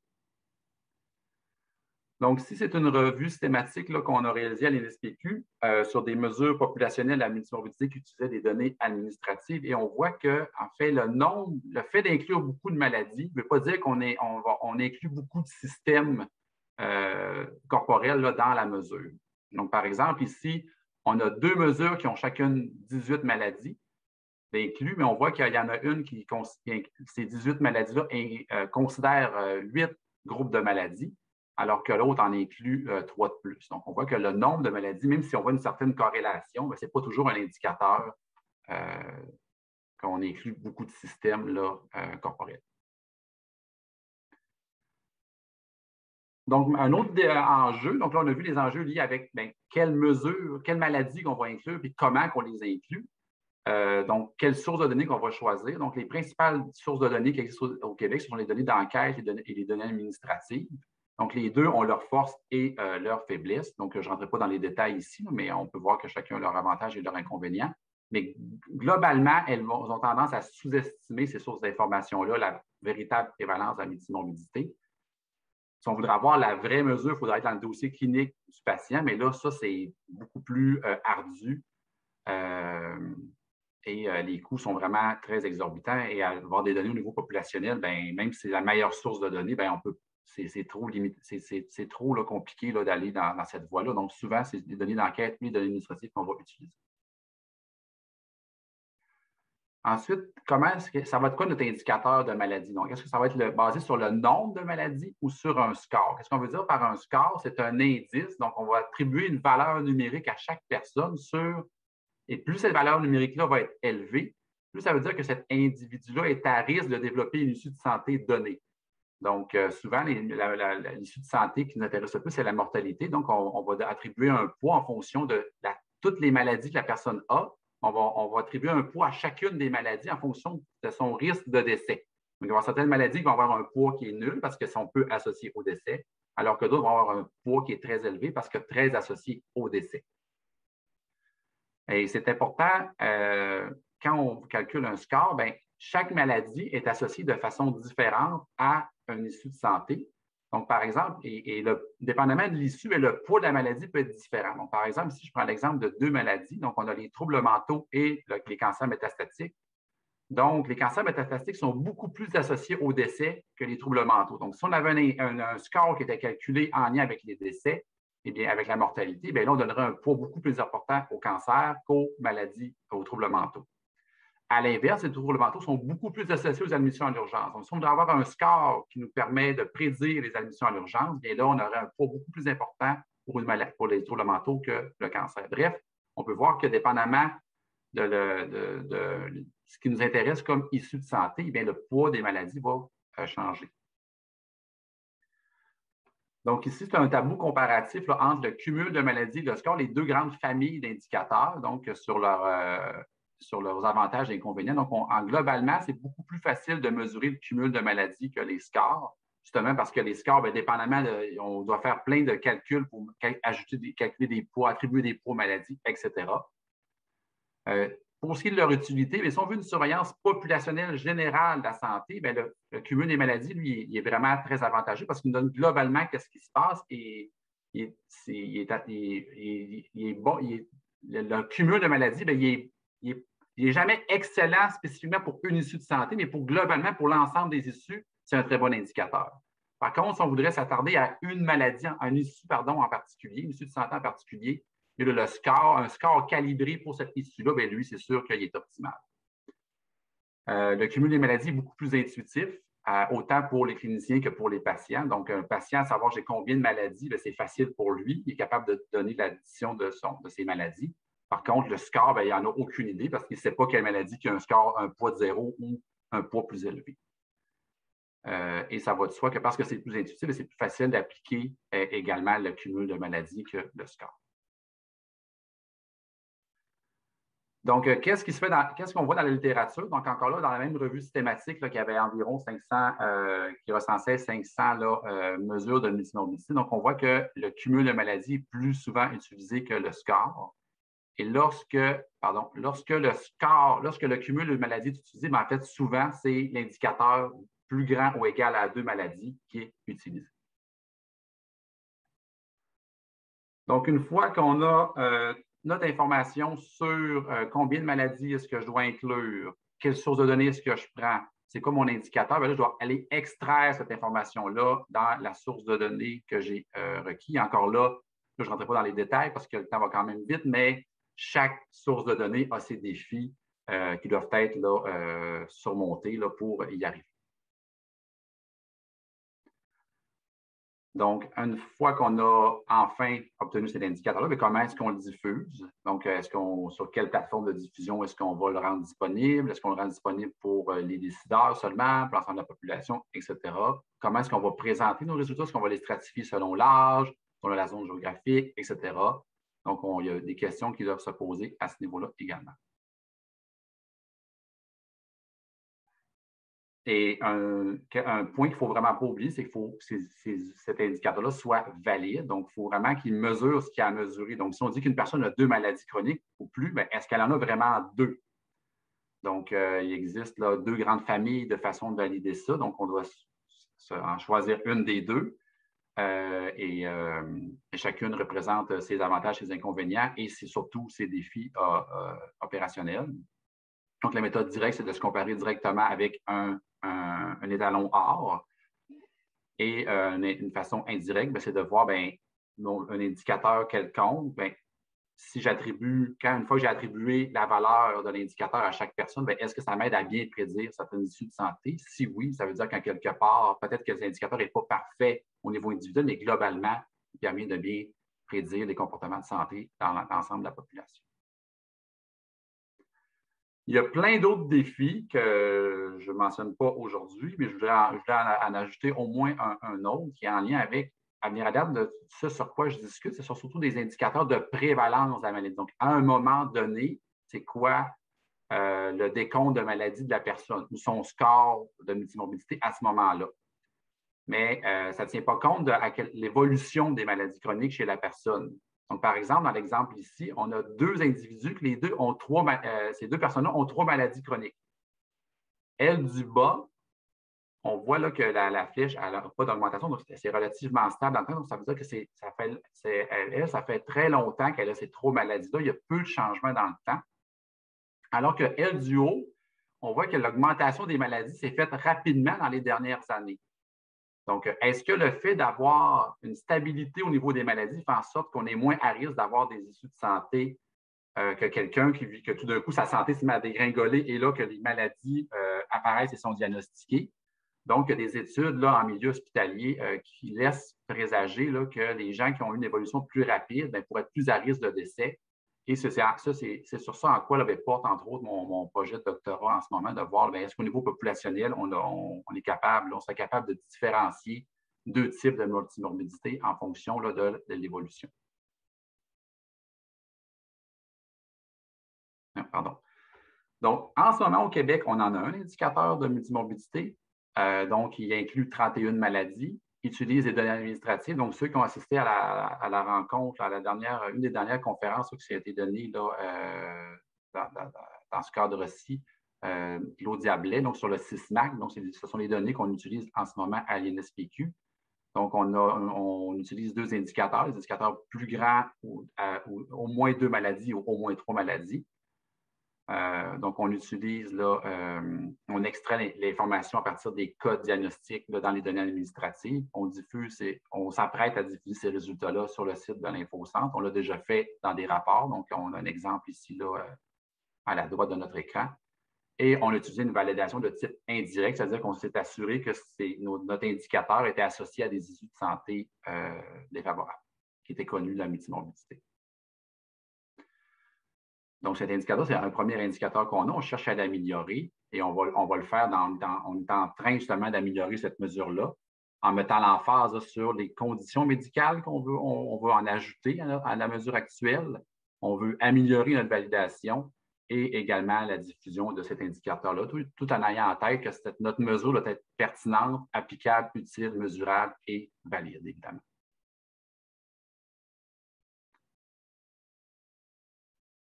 Donc, si c'est une revue systématique qu'on a réalisée à l'INSPQ sur des mesures populationnelles à multimorbidité qui utilisaient des données administratives, et on voit que, en fait, le fait d'inclure beaucoup de maladies ne veut pas dire qu'on inclut beaucoup de systèmes corporels là, dans la mesure. Donc, par exemple, ici, on a 2 mesures qui ont chacune 18 maladies inclus, mais on voit qu'il y en a une ces 18 maladies-là considèrent 8 groupes de maladies, alors que l'autre en inclut 3 de plus. Donc, on voit que le nombre de maladies, même si on voit une certaine corrélation, ce n'est pas toujours un indicateur qu'on inclut beaucoup de systèmes là, corporels. Donc, un autre enjeu, donc là, on a vu les enjeux liés avec quelles mesures, quelles maladies qu'on va inclure et comment on les inclut. Donc, quelles sources de données qu'on va choisir. Donc, les principales sources de données qui existent au Québec, ce sont les données d'enquête et les données administratives. Donc, les deux ont leurs forces et leurs faiblesses. Donc, je ne rentrerai pas dans les détails ici, mais on peut voir que chacun a leurs avantages et leurs inconvénients. Mais globalement, elles ont tendance à sous-estimer ces sources d'informations-là, la véritable prévalence de la multimorbidité. Si on voudrait avoir la vraie mesure, il faudrait être dans le dossier clinique du patient, mais là, ça, c'est beaucoup plus ardu. Et les coûts sont vraiment très exorbitants. Et avoir des données au niveau populationnel, même si c'est la meilleure source de données, c'est trop limité, c'est trop là, compliqué là, d'aller dans cette voie-là. Donc, souvent, c'est des données d'enquête et des données administratives qu'on va utiliser. Ensuite, ça va être quoi notre indicateur de maladie? Donc, est-ce que ça va être basé sur le nombre de maladies ou sur un score? Qu'est-ce qu'on veut dire par un score? C'est un indice. Donc, on va attribuer une valeur numérique à chaque personne et plus cette valeur numérique-là va être élevée, plus ça veut dire que cet individu-là est à risque de développer une issue de santé donnée. Donc, souvent, l'issue de santé qui nous intéresse le plus, c'est la mortalité. Donc, on va attribuer un poids en fonction de toutes les maladies que la personne a. On va attribuer un poids à chacune des maladies en fonction de son risque de décès. Donc, il va y avoir certaines maladies qui vont avoir un poids qui est nul parce qu'elles sont peu associées au décès, alors que d'autres vont avoir un poids qui est très élevé parce que très associé au décès. Et c'est important, quand on calcule un score, chaque maladie est associée de façon différente à une issue de santé. Donc, par exemple, dépendamment de l'issue, le poids de la maladie peut être différent. Donc, par exemple, ici, je prends l'exemple de 2 maladies. Donc, on a les troubles mentaux et les cancers métastatiques. Donc, les cancers métastatiques sont beaucoup plus associés au décès que les troubles mentaux. Donc, si on avait un score qui était calculé en lien avec les décès, eh bien, avec la mortalité, bien là, on donnerait un poids beaucoup plus important au cancer qu'aux maladies, aux troubles mentaux. À l'inverse, les troubles mentaux sont beaucoup plus associés aux admissions à l'urgence. Donc, si on doit avoir un score qui nous permet de prédire les admissions à l'urgence, bien là, on aurait un poids beaucoup plus important pour les troubles mentaux que le cancer. Bref, on peut voir que dépendamment de ce qui nous intéresse comme issue de santé, bien, le poids des maladies va changer. Donc, ici, c'est un tableau comparatif là, entre le cumul de maladies et le score, les 2 grandes familles d'indicateurs, donc sur leurs avantages et inconvénients. Donc, globalement, c'est beaucoup plus facile de mesurer le cumul de maladies que les scores, justement parce que les scores, bien, dépendamment, on doit faire plein de calculs pour calculer des poids, attribuer des poids aux maladies, etc. Pour ce qui est de leur utilité, bien, si on veut une surveillance populationnelle générale de la santé, bien, le cumul des maladies, lui, il est vraiment très avantageux parce qu'il nous donne globalement ce qui se passe et le cumul de maladies, bien, il n'est jamais excellent spécifiquement pour une issue de santé, mais globalement, pour l'ensemble des issues, c'est un très bon indicateur. Par contre, si on voudrait s'attarder à une maladie, une issue en particulier, une issue de santé en particulier, et là, un score calibré pour cette issue-là, bien, lui, c'est sûr qu'il est optimal. Le cumul des maladies est beaucoup plus intuitif, autant pour les cliniciens que pour les patients. Donc, un patient, savoir j'ai combien de maladies, c'est facile pour lui. Il est capable de donner l'addition de ses maladies. Par contre, le score, bien, il n'en a aucune idée parce qu'il ne sait pas quelle maladie qui a un poids de 0 ou un poids plus élevé. Et ça va de soi que parce que c'est plus intuitif, c'est plus facile d'appliquer également le cumul de maladies que le score. Donc, qu'est-ce qu'on voit dans la littérature? Donc, encore là, dans la même revue systématique, là, qui avait environ 500, qui recensait 500 mesures de multimorbidité, donc on voit que le cumul de maladies est plus souvent utilisé que le score. Et lorsque le cumul de maladies est utilisé, bien, en fait, souvent, c'est l'indicateur plus grand ou égal à 2 maladies qui est utilisé. Donc, une fois qu'on a notre information sur combien de maladies est-ce que je dois inclure, quelle source de données est-ce que je prends, c'est quoi mon indicateur, bien là, je dois aller extraire cette information-là dans la source de données que j'ai requis. Encore là, je ne rentrerai pas dans les détails parce que le temps va quand même vite, mais chaque source de données a ses défis qui doivent être là, surmontés là, pour y arriver. Donc, une fois qu'on a enfin obtenu cet indicateur-là, comment est-ce qu'on le diffuse? Donc, sur quelle plateforme de diffusion est-ce qu'on va le rendre disponible? Est-ce qu'on le rend disponible pour les décideurs seulement, pour l'ensemble de la population, etc.? Comment est-ce qu'on va présenter nos résultats? Est-ce qu'on va les stratifier selon l'âge, selon la zone géographique, etc.? Donc, il y a des questions qui doivent se poser à ce niveau-là également. Et un point qu'il ne faut vraiment pas oublier, c'est qu'il faut que cet indicateur-là soit valide. Donc, il faut vraiment qu'il mesure ce qu'il a à mesurer. Donc, si on dit qu'une personne a 2 maladies chroniques ou plus, bien, est-ce qu'elle en a vraiment 2? Donc, il existe là, 2 grandes familles de façon de valider ça. Donc, on doit en choisir une des 2. Et chacune représente ses avantages, ses inconvénients et c'est surtout ses défis opérationnels. Donc, la méthode directe, c'est de se comparer directement avec un étalon or. Et une façon indirecte, c'est de voir un indicateur quelconque. Si une fois que j'ai attribué la valeur de l'indicateur à chaque personne, est-ce que ça m'aide à bien prédire certaines issues de santé? Si oui, ça veut dire qu'en quelque part, peut-être que l'indicateur n'est pas parfait au niveau individuel, mais globalement, il permet de bien prédire les comportements de santé dans l'ensemble de la population. Il y a plein d'autres défis que je ne mentionne pas aujourd'hui, mais je voudrais en ajouter au moins un autre qui est en lien avec, à venir à date de ce sur quoi je discute, ce sont surtout des indicateurs de prévalence de la maladie. Donc, à un moment donné, c'est quoi le décompte de maladie de la personne ou son score de multimorbidité à ce moment-là. Mais ça ne tient pas compte de l'évolution des maladies chroniques chez la personne. Donc, par exemple, dans l'exemple ici, on a 2 individus que ces 2 personnes-là ont 3 maladies chroniques. Elle du bas, on voit là, que la flèche n'a pas d'augmentation, donc c'est relativement stable dans le temps. Donc, ça veut dire que ça fait très longtemps qu'elle a ces 3 maladies-là. Il y a peu de changements dans le temps. Alors qu'elle, du haut, on voit que l'augmentation des maladies s'est faite rapidement dans les dernières années. Donc, est-ce que le fait d'avoir une stabilité au niveau des maladies fait en sorte qu'on est moins à risque d'avoir des issues de santé que quelqu'un que tout d'un coup, sa santé se met à dégringoler et là, que les maladies apparaissent et sont diagnostiquées? Donc, il y a des études là, en milieu hospitalier qui laissent présager là, que les gens qui ont eu une évolution plus rapide pourraient être plus à risque de décès. Et c'est sur ça en quoi porte, entre autres, mon projet de doctorat en ce moment, de voir est-ce qu'au niveau populationnel, on est capable, on serait capable de différencier 2 types de multimorbidité en fonction là, de l'évolution. Pardon. Donc, en ce moment, au Québec, on en a un indicateur de multimorbidité. Donc, il inclut 31 maladies, utilise les données administratives. Donc, ceux qui ont assisté à la rencontre, à une des dernières conférences qui a été donnée là, dans ce cadre-ci, Claude Diablet, donc sur le SISMAC. Donc, ce sont les données qu'on utilise en ce moment à l'INSPQ. Donc, on utilise 2 indicateurs, les indicateurs plus grands, au moins 2 maladies ou au moins 3 maladies. Donc, on utilise, là, on extrait l'information à partir des codes diagnostiques là, dans les données administratives. On s'apprête à diffuser ces résultats-là sur le site de l'InfoCentre. On l'a déjà fait dans des rapports. Donc, on a un exemple ici, là, à la droite de notre écran. Et on a utilisé une validation de type indirect, c'est-à-dire qu'on s'est assuré que notre indicateur était associé à des issues de santé défavorables, qui étaient connues de la multimorbidité. Donc, cet indicateur, c'est un premier indicateur qu'on a. On cherche à l'améliorer et on va le faire on est en train justement d'améliorer cette mesure-là en mettant l'emphase sur les conditions médicales qu'on veut, on veut en ajouter à la mesure actuelle. On veut améliorer notre validation et également la diffusion de cet indicateur-là, tout en ayant en tête que notre mesure doit être pertinente, applicable, utile, mesurable et valide, évidemment.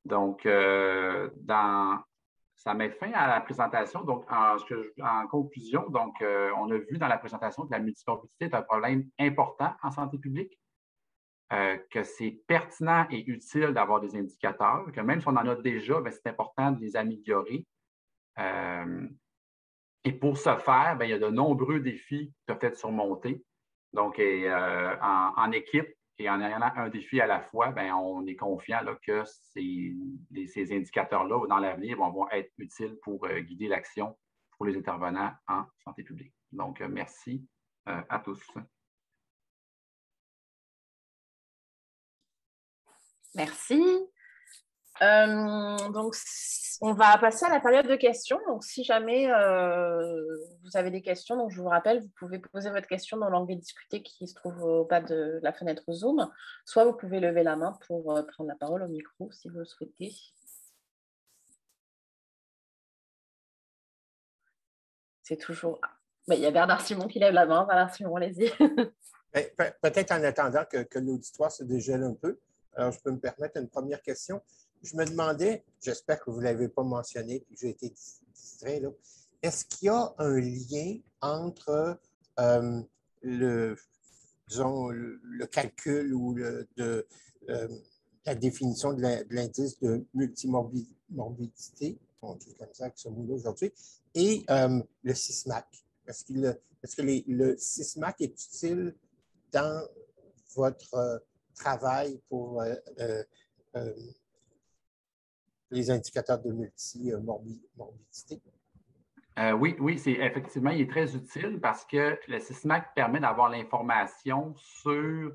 Donc, ça met fin à la présentation. Donc, en conclusion, donc, on a vu dans la présentation que la multimorbidité est un problème important en santé publique, que c'est pertinent et utile d'avoir des indicateurs, que même si on en a déjà, c'est important de les améliorer. Et pour ce faire, il y a de nombreux défis qui doivent être surmontés. Donc, en équipe, et en ayant un défi à la fois, on est confiant là, que ces indicateurs-là, dans l'avenir, vont être utiles pour guider l'action pour les intervenants en santé publique. Donc, merci à tous. Merci. Donc, on va passer à la période de questions. Donc, si jamais vous avez des questions, donc je vous rappelle, vous pouvez poser votre question dans l'onglet discuter qui se trouve au bas de la fenêtre Zoom. Soit vous pouvez lever la main pour prendre la parole au micro si vous le souhaitez. C'est toujours... il y a Bernard Simon qui lève la main. Bernard Simon, allez-y. Peut-être en attendant que l'auditoire se dégèle un peu. Alors, je peux me permettre une première question. Je me demandais, j'espère que vous ne l'avez pas mentionné puis que j'ai été distrait, là, est-ce qu'il y a un lien entre disons, le calcul ou la définition de l'indice de multimorbidité, on dit comme ça avec ce mot-là aujourd'hui, et le SISMAC? Est-ce que le SISMAC est utile dans votre travail pour les indicateurs de multimorbidité? Oui, effectivement, il est très utile parce que le SISMAC permet d'avoir l'information sur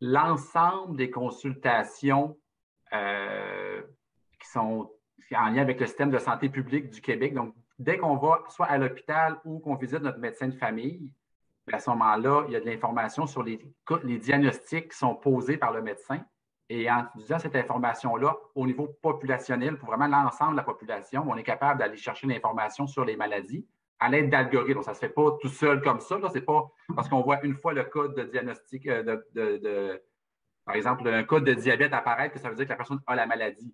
l'ensemble des consultations qui sont en lien avec le système de santé publique du Québec. Donc, dès qu'on va soit à l'hôpital ou qu'on visite notre médecin de famille, à ce moment-là, il y a de l'information sur les diagnostics qui sont posés par le médecin. Et en utilisant cette information-là au niveau populationnel, pour vraiment l'ensemble de la population, on est capable d'aller chercher l'information sur les maladies à l'aide d'algorithmes. Ça ne se fait pas tout seul comme ça. Ce n'est pas parce qu'on voit une fois le code de diagnostic, par exemple, un code de diabète apparaître que ça veut dire que la personne a la maladie.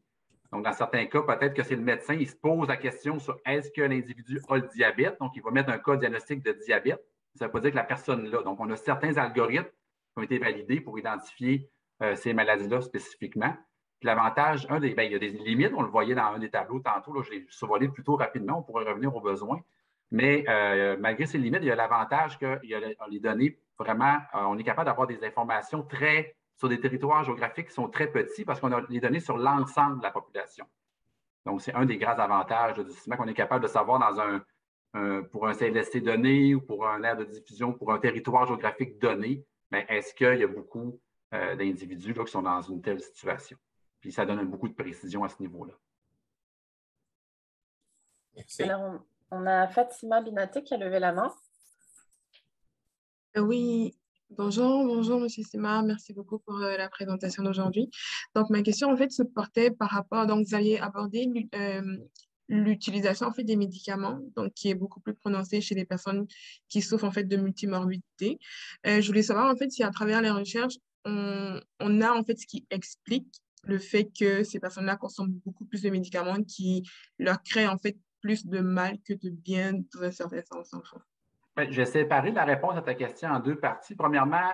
Donc, dans certains cas, peut-être que c'est le médecin, il se pose la question sur est-ce que l'individu a le diabète. Donc, il va mettre un cas diagnostic de diabète. Ça ne veut pas dire que la personne l'a. Donc, on a certains algorithmes qui ont été validés pour identifier ces maladies-là spécifiquement. Puis l'avantage, il y a des limites, on le voyait dans un des tableaux tantôt, là, je l'ai survolé plutôt rapidement, on pourrait revenir aux besoins. Mais malgré ces limites, il y a l'avantage que les données, vraiment, on est capable d'avoir des informations sur des territoires géographiques qui sont très petits parce qu'on a les données sur l'ensemble de la population. Donc, c'est un des grands avantages du système qu'on est capable de savoir pour un CLSC donné ou pour un aire de diffusion, pour un territoire géographique donné, mais est-ce qu'il y a beaucoup d'individus qui sont dans une telle situation? Puis ça donne beaucoup de précision à ce niveau-là. Merci. Alors, on a Fatima Binaté qui a levé la main. Oui, bonjour, Monsieur Sima. Merci beaucoup pour la présentation d'aujourd'hui. Donc, ma question, en fait, se portait par rapport, donc, vous alliez aborder l'utilisation, en fait, des médicaments, donc, qui est beaucoup plus prononcée chez les personnes qui souffrent, en fait, de multimorbidité. Je voulais savoir, en fait, si à travers les recherches, on a, en fait, ce qui explique le fait que ces personnes-là consomment beaucoup plus de médicaments qui leur créent, en fait, plus de mal que de bien dans un certain sens, enfin. Je vais séparer la réponse à ta question en deux parties. Premièrement,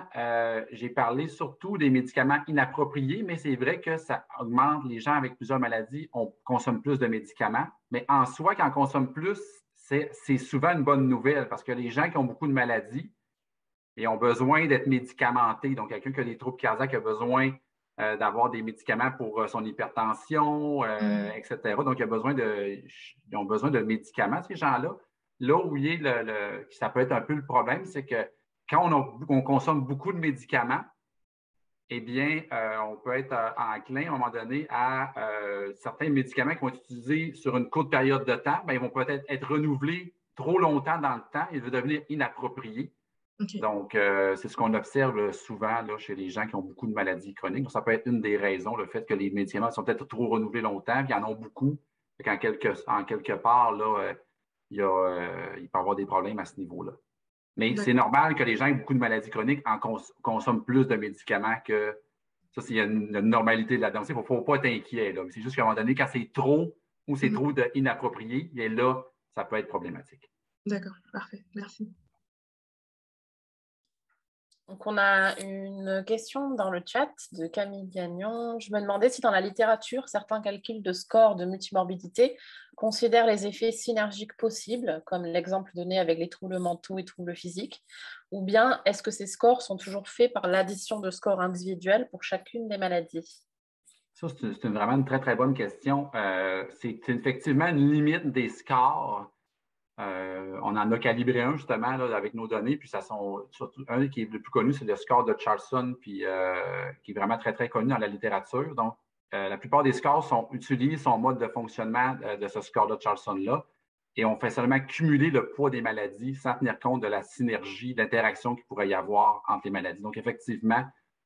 j'ai parlé surtout des médicaments inappropriés, mais c'est vrai que ça augmente les gens avec plusieurs maladies, on consomme plus de médicaments. Mais en soi, quand on consomme plus, c'est souvent une bonne nouvelle parce que les gens qui ont beaucoup de maladies et ont besoin d'être médicamentés, donc quelqu'un qui a des troubles cardiaques a besoin d'avoir des médicaments pour son hypertension, etc. Donc, ils ont besoin de médicaments, ces gens-là. Là où ça peut être un peu le problème, c'est que quand on consomme beaucoup de médicaments, eh bien, on peut être enclin à un moment donné à certains médicaments qui vont être utilisés sur une courte période de temps, bien, ils vont peut-être être renouvelés trop longtemps dans le temps et vont devenir inappropriés. Okay. Donc, c'est ce qu'on observe souvent là, chez les gens qui ont beaucoup de maladies chroniques. Donc, ça peut être une des raisons, le fait que les médicaments sont peut-être trop renouvelés longtemps, puis ils en ont beaucoup. En quelque part, là, il peut y avoir des problèmes à ce niveau-là. Mais c'est normal que les gens qui ont beaucoup de maladies chroniques consomment plus de médicaments que ça, s'il y a une normalité là-dedans. Il ne faut pas être inquiet. C'est juste qu'à un moment donné, quand c'est trop ou c'est trop inapproprié, bien là, ça peut être problématique. D'accord, parfait. Merci. Donc, on a une question dans le chat de Camille Gagnon. Je me demandais si dans la littérature, certains calculs de score de multimorbidité considèrent les effets synergiques possibles, comme l'exemple donné avec les troubles mentaux et troubles physiques, ou bien est-ce que ces scores sont toujours faits par l'addition de scores individuels pour chacune des maladies? Ça, c'est vraiment une très, très bonne question. C'est effectivement une limite des scores. On en a calibré un justement là, avec nos données, puis surtout un qui est le plus connu, c'est le score de Charlson, puis qui est vraiment très, très connu dans la littérature. Donc, la plupart des scores utilisent son mode de fonctionnement de ce score de Charlson-là, et on fait seulement cumuler le poids des maladies sans tenir compte de la synergie, d'interaction qu'il pourrait y avoir entre les maladies. Donc, effectivement,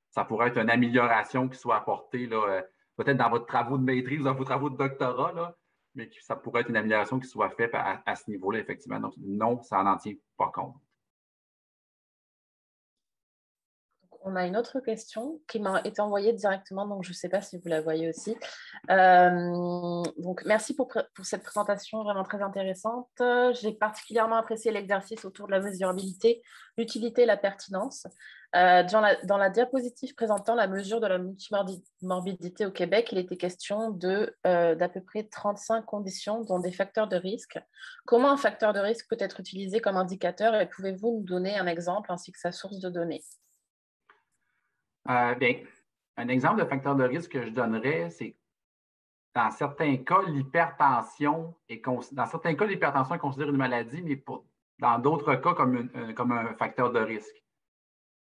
ça pourrait être une amélioration qui soit apportée là, peut-être dans votre travaux de maîtrise, dans vos travaux de doctorat, là, mais ça pourrait être une amélioration qui soit faite à ce niveau-là, effectivement. Donc, non, ça n'en tient pas compte. On a une autre question qui m'a été envoyée directement, donc je ne sais pas si vous la voyez aussi. Donc, merci pour cette présentation vraiment très intéressante. J'ai particulièrement apprécié l'exercice autour de la mesurabilité, l'utilité et la pertinence. Dans la diapositive présentant la mesure de la multimorbidité au Québec, il était question d'à peu près 35 conditions, dont des facteurs de risque. Comment un facteur de risque peut être utilisé comme indicateur et pouvez-vous nous donner un exemple ainsi que sa source de données? Bien, un exemple de facteur de risque que je donnerais, c'est dans certains cas, l'hypertension est considérée une maladie, mais dans d'autres cas comme un facteur de risque.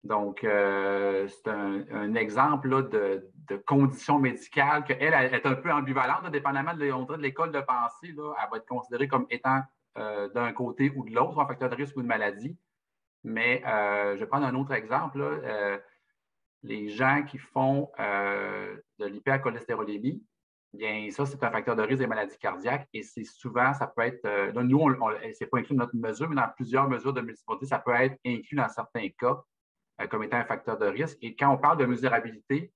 Donc, c'est un exemple là, de condition médicale qu'elle est un peu ambivalente, là, dépendamment de l'école de pensée. Là, elle va être considérée comme étant d'un côté ou de l'autre, un facteur de risque ou une maladie. Mais je vais prendre un autre exemple. Là, les gens qui font de l'hypercholestérolémie, bien, ça, c'est un facteur de risque des maladies cardiaques et c'est souvent, ça peut être, là, nous, c'est pas inclus dans notre mesure, mais dans plusieurs mesures de multimorbidité, ça peut être inclus dans certains cas comme étant un facteur de risque. Et quand on parle de mesurabilité,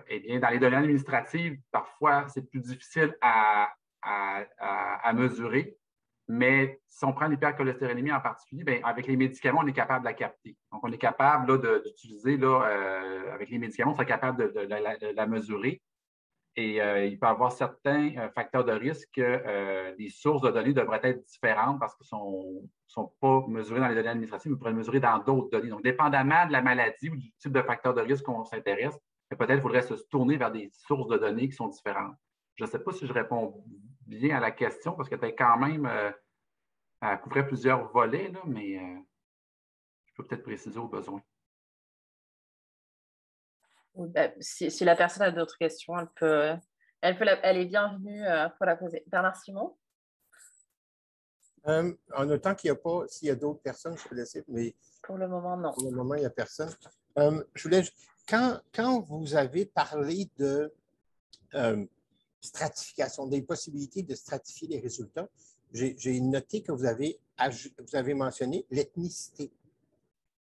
eh bien, dans les données administratives, parfois, c'est plus difficile à mesurer. Mais si on prend l'hypercholestérolémie en particulier, bien, avec les médicaments, on est capable de la capter. Donc, on est capable d'utiliser, avec les médicaments, on serait capable de la mesurer. Et il peut y avoir certains facteurs de risque que les sources de données devraient être différentes parce qu'ils ne sont pas mesurés dans les données administratives, mais pourraient être mesurés dans d'autres données. Donc, dépendamment de la maladie ou du type de facteur de risque qu'on s'intéresse, peut-être qu'il faudrait se tourner vers des sources de données qui sont différentes. Je ne sais pas si je réponds bien à la question parce que tu as quand même elle couvrait plusieurs volets, là, mais je peux peut-être préciser au besoin. Si la personne a d'autres questions, elle est bienvenue pour la poser. Bernard Simon? En notant qu'il n'y a pas, s'il y a d'autres personnes, je peux laisser, mais pour le moment, non. Pour le moment, il n'y a personne. Je voulais, quand vous avez parlé de stratification, des possibilités de stratifier les résultats, j'ai noté que vous avez mentionné l'ethnicité.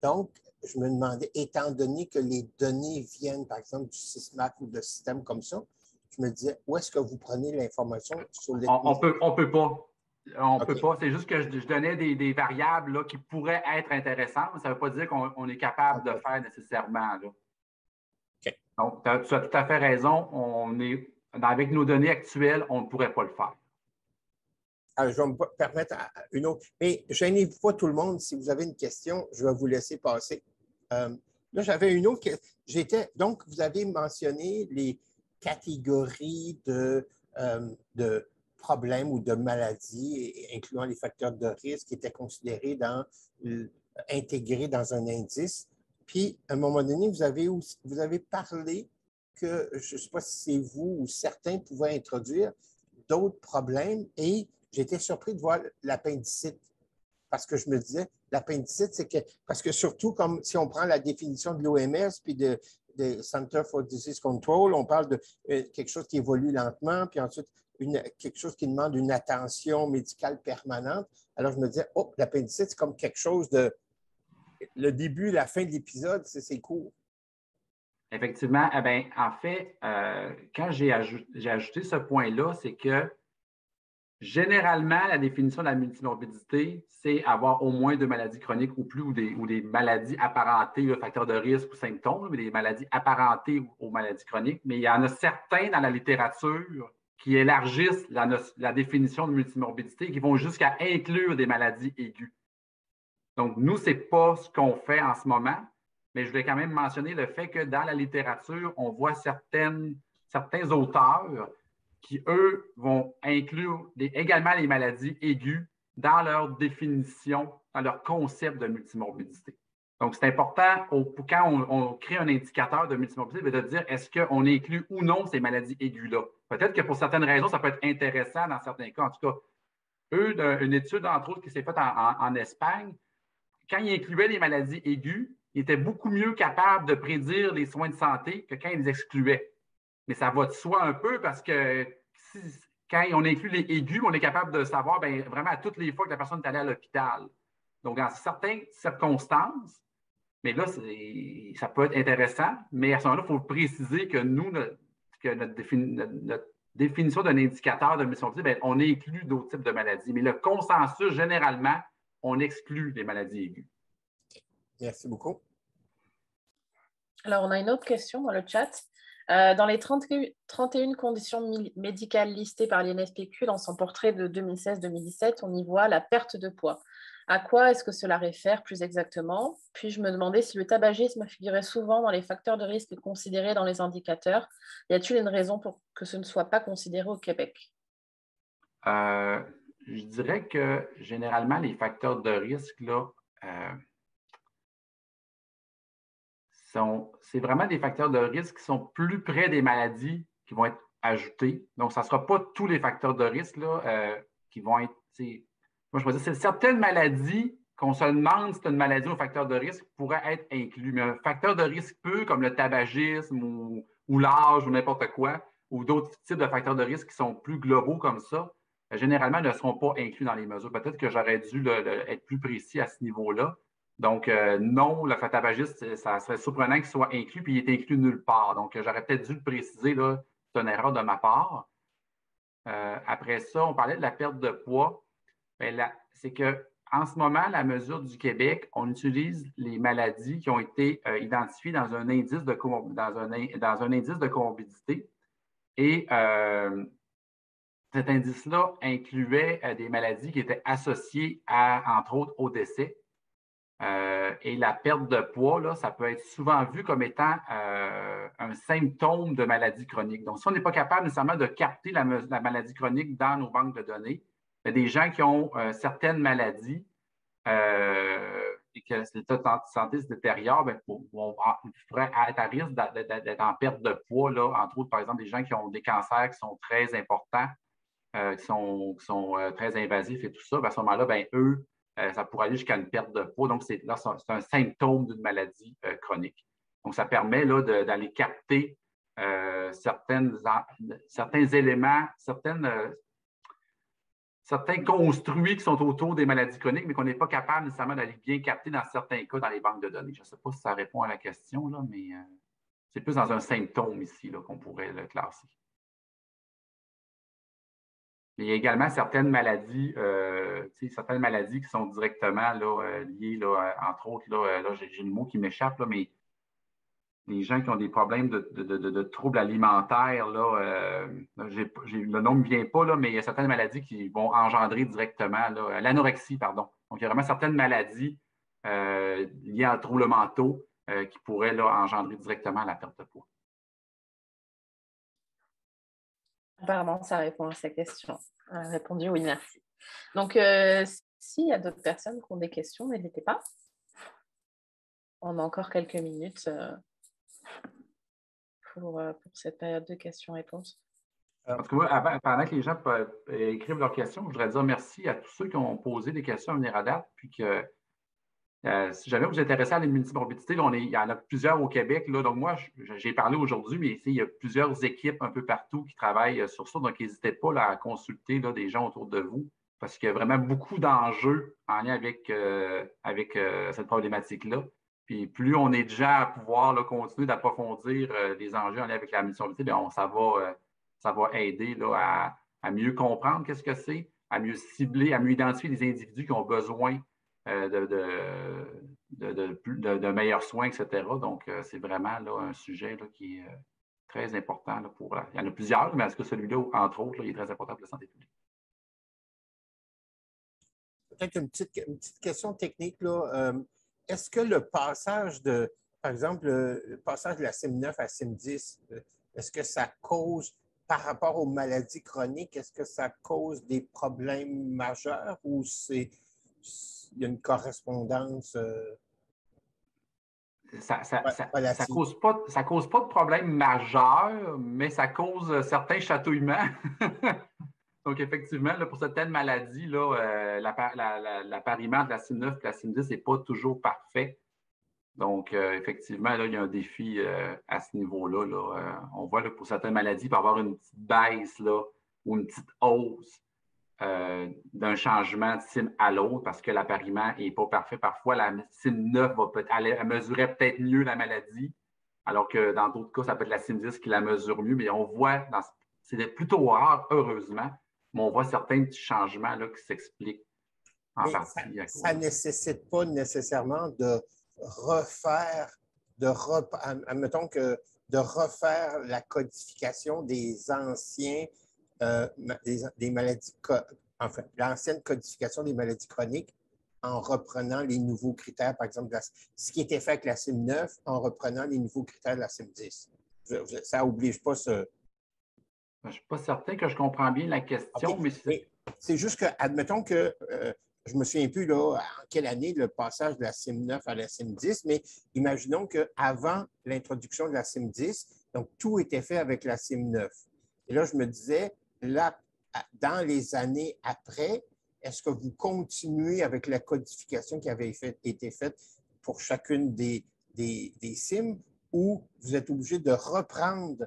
Donc, je me demandais, étant donné que les données viennent, par exemple, du SysMath ou de systèmes comme ça, je me disais, où est-ce que vous prenez l'information sur l'ethnicité? On peut pas. On OK. peut pas. C'est juste que je donnais des variables là, qui pourraient être intéressantes, mais ça ne veut pas dire qu'on est capable de faire nécessairement. Là. OK. Donc, tu as tout à fait raison. Avec nos données actuelles, on ne pourrait pas le faire. Alors, je vais me permettre une autre. Mais gênez-vous pas tout le monde. Si vous avez une question, je vais vous laisser passer. Là, j'avais une autre question. Donc, vous avez mentionné les catégories de problèmes ou de maladies, incluant les facteurs de risque qui étaient considérés intégrés dans un indice. Puis, à un moment donné, vous avez parlé que, je ne sais pas si c'est vous ou certains pouvaient introduire d'autres problèmes et j'étais surpris de voir l'appendicite parce que je me disais, l'appendicite, c'est que, parce que surtout, comme si on prend la définition de l'OMS puis de Center for Disease Control, on parle de quelque chose qui évolue lentement, puis ensuite quelque chose qui demande une attention médicale permanente. Alors, je me disais, oh, l'appendicite, c'est comme quelque chose de... Le début, la fin de l'épisode, c'est court. Effectivement. Eh bien, en fait, quand j'ai ajouté ce point-là, c'est que généralement, la définition de la multimorbidité, c'est avoir au moins 2 maladies chroniques ou plus, ou des maladies apparentées, le facteur de risque ou symptômes, mais des maladies apparentées aux maladies chroniques. Mais il y en a certains dans la littérature qui élargissent la définition de multimorbidité, qui vont jusqu'à inclure des maladies aiguës. Donc, nous, ce n'est pas ce qu'on fait en ce moment, mais je voulais quand même mentionner le fait que dans la littérature, on voit certains auteurs qui, eux, vont inclure également les maladies aiguës dans leur définition, dans leur concept de multimorbidité. Donc, c'est important, quand on crée un indicateur de multimorbidité, de dire est-ce qu'on inclut ou non ces maladies aiguës-là. Peut-être que pour certaines raisons, ça peut être intéressant dans certains cas. En tout cas, eux, une étude, entre autres, qui s'est faite en Espagne, quand ils incluaient les maladies aiguës, ils étaient beaucoup mieux capables de prédire les soins de santé que quand ils les excluaient. Mais ça va de soi un peu parce que quand on inclut les aigus, on est capable de savoir vraiment à toutes les fois que la personne est allée à l'hôpital. Donc, dans certaines circonstances, mais là, ça peut être intéressant, mais à ce moment-là, il faut préciser que notre définition d'un indicateur de multimorbidité, on inclut d'autres types de maladies. Mais le consensus, généralement, on exclut les maladies aiguës. Merci beaucoup. Alors, on a une autre question dans le chat. Dans les 31 conditions médicales listées par l'INSPQ dans son portrait de 2016-2017, on y voit la perte de poids. À quoi est-ce que cela réfère plus exactement? Puis je me demandais si le tabagisme figurait souvent dans les facteurs de risque considérés dans les indicateurs. Y a-t-il une raison pour que ce ne soit pas considéré au Québec? Je dirais que généralement, les facteurs de risque, là, c'est vraiment des facteurs de risque qui sont plus près des maladies qui vont être ajoutés. Donc, ça ne sera pas tous les facteurs de risque là, qui vont être. Moi, je veux dire, c'est certaines maladies qu'on se demande si c'est une maladie ou un facteur de risque pourrait être inclus. Mais un facteur de risque peu, comme le tabagisme ou l'âge ou n'importe quoi, ou d'autres types de facteurs de risque qui sont plus globaux comme ça, généralement ne seront pas inclus dans les mesures. Peut-être que j'aurais dû être plus précis à ce niveau-là. Donc, non, le phtaphagisme, ça serait surprenant qu'il soit inclus, puis il est inclus nulle part. Donc, j'aurais peut-être dû le préciser, là, c'est une erreur de ma part. Après ça, on parlait de la perte de poids. C'est qu'en ce moment, la mesure du Québec, on utilise les maladies qui ont été identifiées dans un indice de comorbidité. Et cet indice-là incluait des maladies qui étaient associées entre autres, au décès. Et la perte de poids, là, ça peut être souvent vu comme étant un symptôme de maladie chronique. Donc, si on n'est pas capable nécessairement de capter la maladie chronique dans nos banques de données, il y a des gens qui ont certaines maladies et que l'état de santé se détériore, pourraient être à risque d'être en perte de poids, là, entre autres, par exemple, des gens qui ont des cancers qui sont très importants, qui sont très invasifs et tout ça. À ce moment-là, eux, ça pourrait aller jusqu'à une perte de poids. Donc, c'est un symptôme d'une maladie chronique. Donc, ça permet là, d'aller capter certains éléments, certains construits qui sont autour des maladies chroniques, mais qu'on n'est pas capable nécessairement d'aller bien capter dans certains cas dans les banques de données. Je ne sais pas si ça répond à la question, là, mais c'est plus dans un symptôme ici qu'on pourrait le classer. Il y a également certaines maladies qui sont directement là, liées, là, entre autres, là j'ai le mot qui m'échappe, là, mais les gens qui ont des problèmes de troubles alimentaires, là, le nom ne me vient pas, là, mais il y a certaines maladies qui vont engendrer directement l'anorexie, pardon. Donc, il y a vraiment certaines maladies liées à troubles mentaux qui pourraient là, engendrer directement la perte de poids. Apparemment, ça répond à sa question. Elle a répondu oui, merci. Donc, s'il y a d'autres personnes qui ont des questions, n'hésitez pas. On a encore quelques minutes pour cette période de questions-réponses. En tout cas, pendant que les gens écrivent leurs questions, je voudrais dire merci à tous ceux qui ont posé des questions à venir à date, puis que si jamais vous êtes intéressé à la multimorbidité, il y en a plusieurs au Québec. Là, donc, moi, j'ai parlé aujourd'hui, mais il y a plusieurs équipes un peu partout qui travaillent sur ça. Donc, n'hésitez pas là, à consulter là, des gens autour de vous parce qu'il y a vraiment beaucoup d'enjeux en lien avec cette problématique-là. Puis, plus on est de gens à pouvoir là, continuer d'approfondir les enjeux en lien avec la multimorbidité, ça va aider là, à mieux comprendre qu'est-ce que c'est, à mieux cibler, à mieux identifier les individus qui ont besoin de meilleurs soins, etc. Donc, c'est vraiment là, un sujet là, qui est très important. Là, il y en a plusieurs, mais est-ce que celui-là, entre autres, là, il est très important pour la santé publique? Peut-être une petite question technique. Est-ce que le passage par exemple, le passage de la CIM9 à CIM10, est-ce que ça cause, par rapport aux maladies chroniques, est-ce que ça cause des problèmes majeurs ou il y a une correspondance ça cause pas de problème majeur, mais ça cause certains chatouillements. Donc, effectivement, là, pour certaines maladies, l'appariement de la CIM9 et la CIM10 n'est pas toujours parfait. Donc, effectivement, là, il y a un défi à ce niveau-là. Là. On voit là, pour certaines maladies, il peut y avoir une petite baisse là, ou une petite hausse d'un changement de CIM à l'autre parce que l'appariement n'est pas parfait. Parfois, la CIM9 elle mesurait peut-être mieux la maladie, alors que dans d'autres cas, ça peut être la CIM10 qui la mesure mieux. Mais on voit, c'est plutôt rare, heureusement, mais on voit certains petits changements là, qui s'expliquent en partie. Ça ne nécessite pas nécessairement de refaire la codification des anciens des maladies, enfin, l'ancienne codification des maladies chroniques en reprenant les nouveaux critères, par exemple, ce qui était fait avec la CIM9 en reprenant les nouveaux critères de la CIM10. Ça n'oblige pas ce... Je ne suis pas certain que je comprends bien la question, okay. Mais c'est juste que, admettons que je me souviens plus là, en quelle année le passage de la CIM9 à la CIM10, mais imaginons qu'avant l'introduction de la CIM10, donc tout était fait avec la CIM9. Et là, je me disais, là, dans les années après, est-ce que vous continuez avec la codification qui avait été faite pour chacune des CIM ou vous êtes obligé de reprendre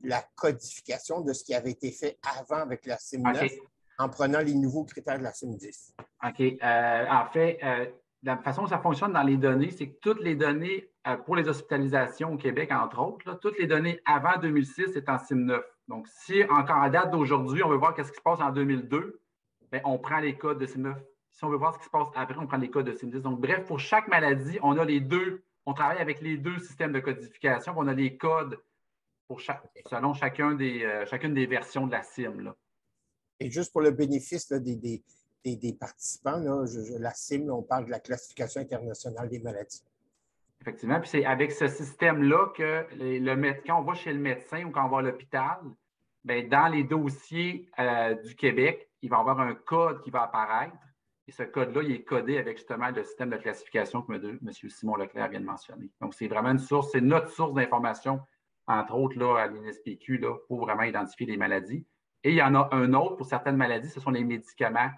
la codification de ce qui avait été fait avant avec la CIM9 en prenant les nouveaux critères de la CIM10? OK. En fait, la façon dont ça fonctionne dans les données, c'est que toutes les données pour les hospitalisations au Québec, entre autres, là, toutes les données avant 2006 c'est en CIM9. Donc, si encore à date d'aujourd'hui, on veut voir qu'est-ce qui se passe en 2002, bien, on prend les codes de CIM9. Si on veut voir ce qui se passe après, on prend les codes de CIM10. Donc, bref, pour chaque maladie, on a les deux, on travaille avec les deux systèmes de codification, on a les codes pour selon chacune des versions de la CIM, là. Et juste pour le bénéfice là, des participants, là, la CIM, là, on parle de la classification internationale des maladies. Effectivement. Puis c'est avec ce système-là que quand on va chez le médecin ou quand on va à l'hôpital, bien, dans les dossiers du Québec, il va y avoir un code qui va apparaître. Et ce code-là, il est codé avec justement le système de classification que M. Simon Leclerc vient de mentionner. Donc, c'est vraiment une source, c'est notre source d'information, entre autres, là, à l'INSPQ, là, pour vraiment identifier les maladies. Et il y en a un autre pour certaines maladies, ce sont les médicaments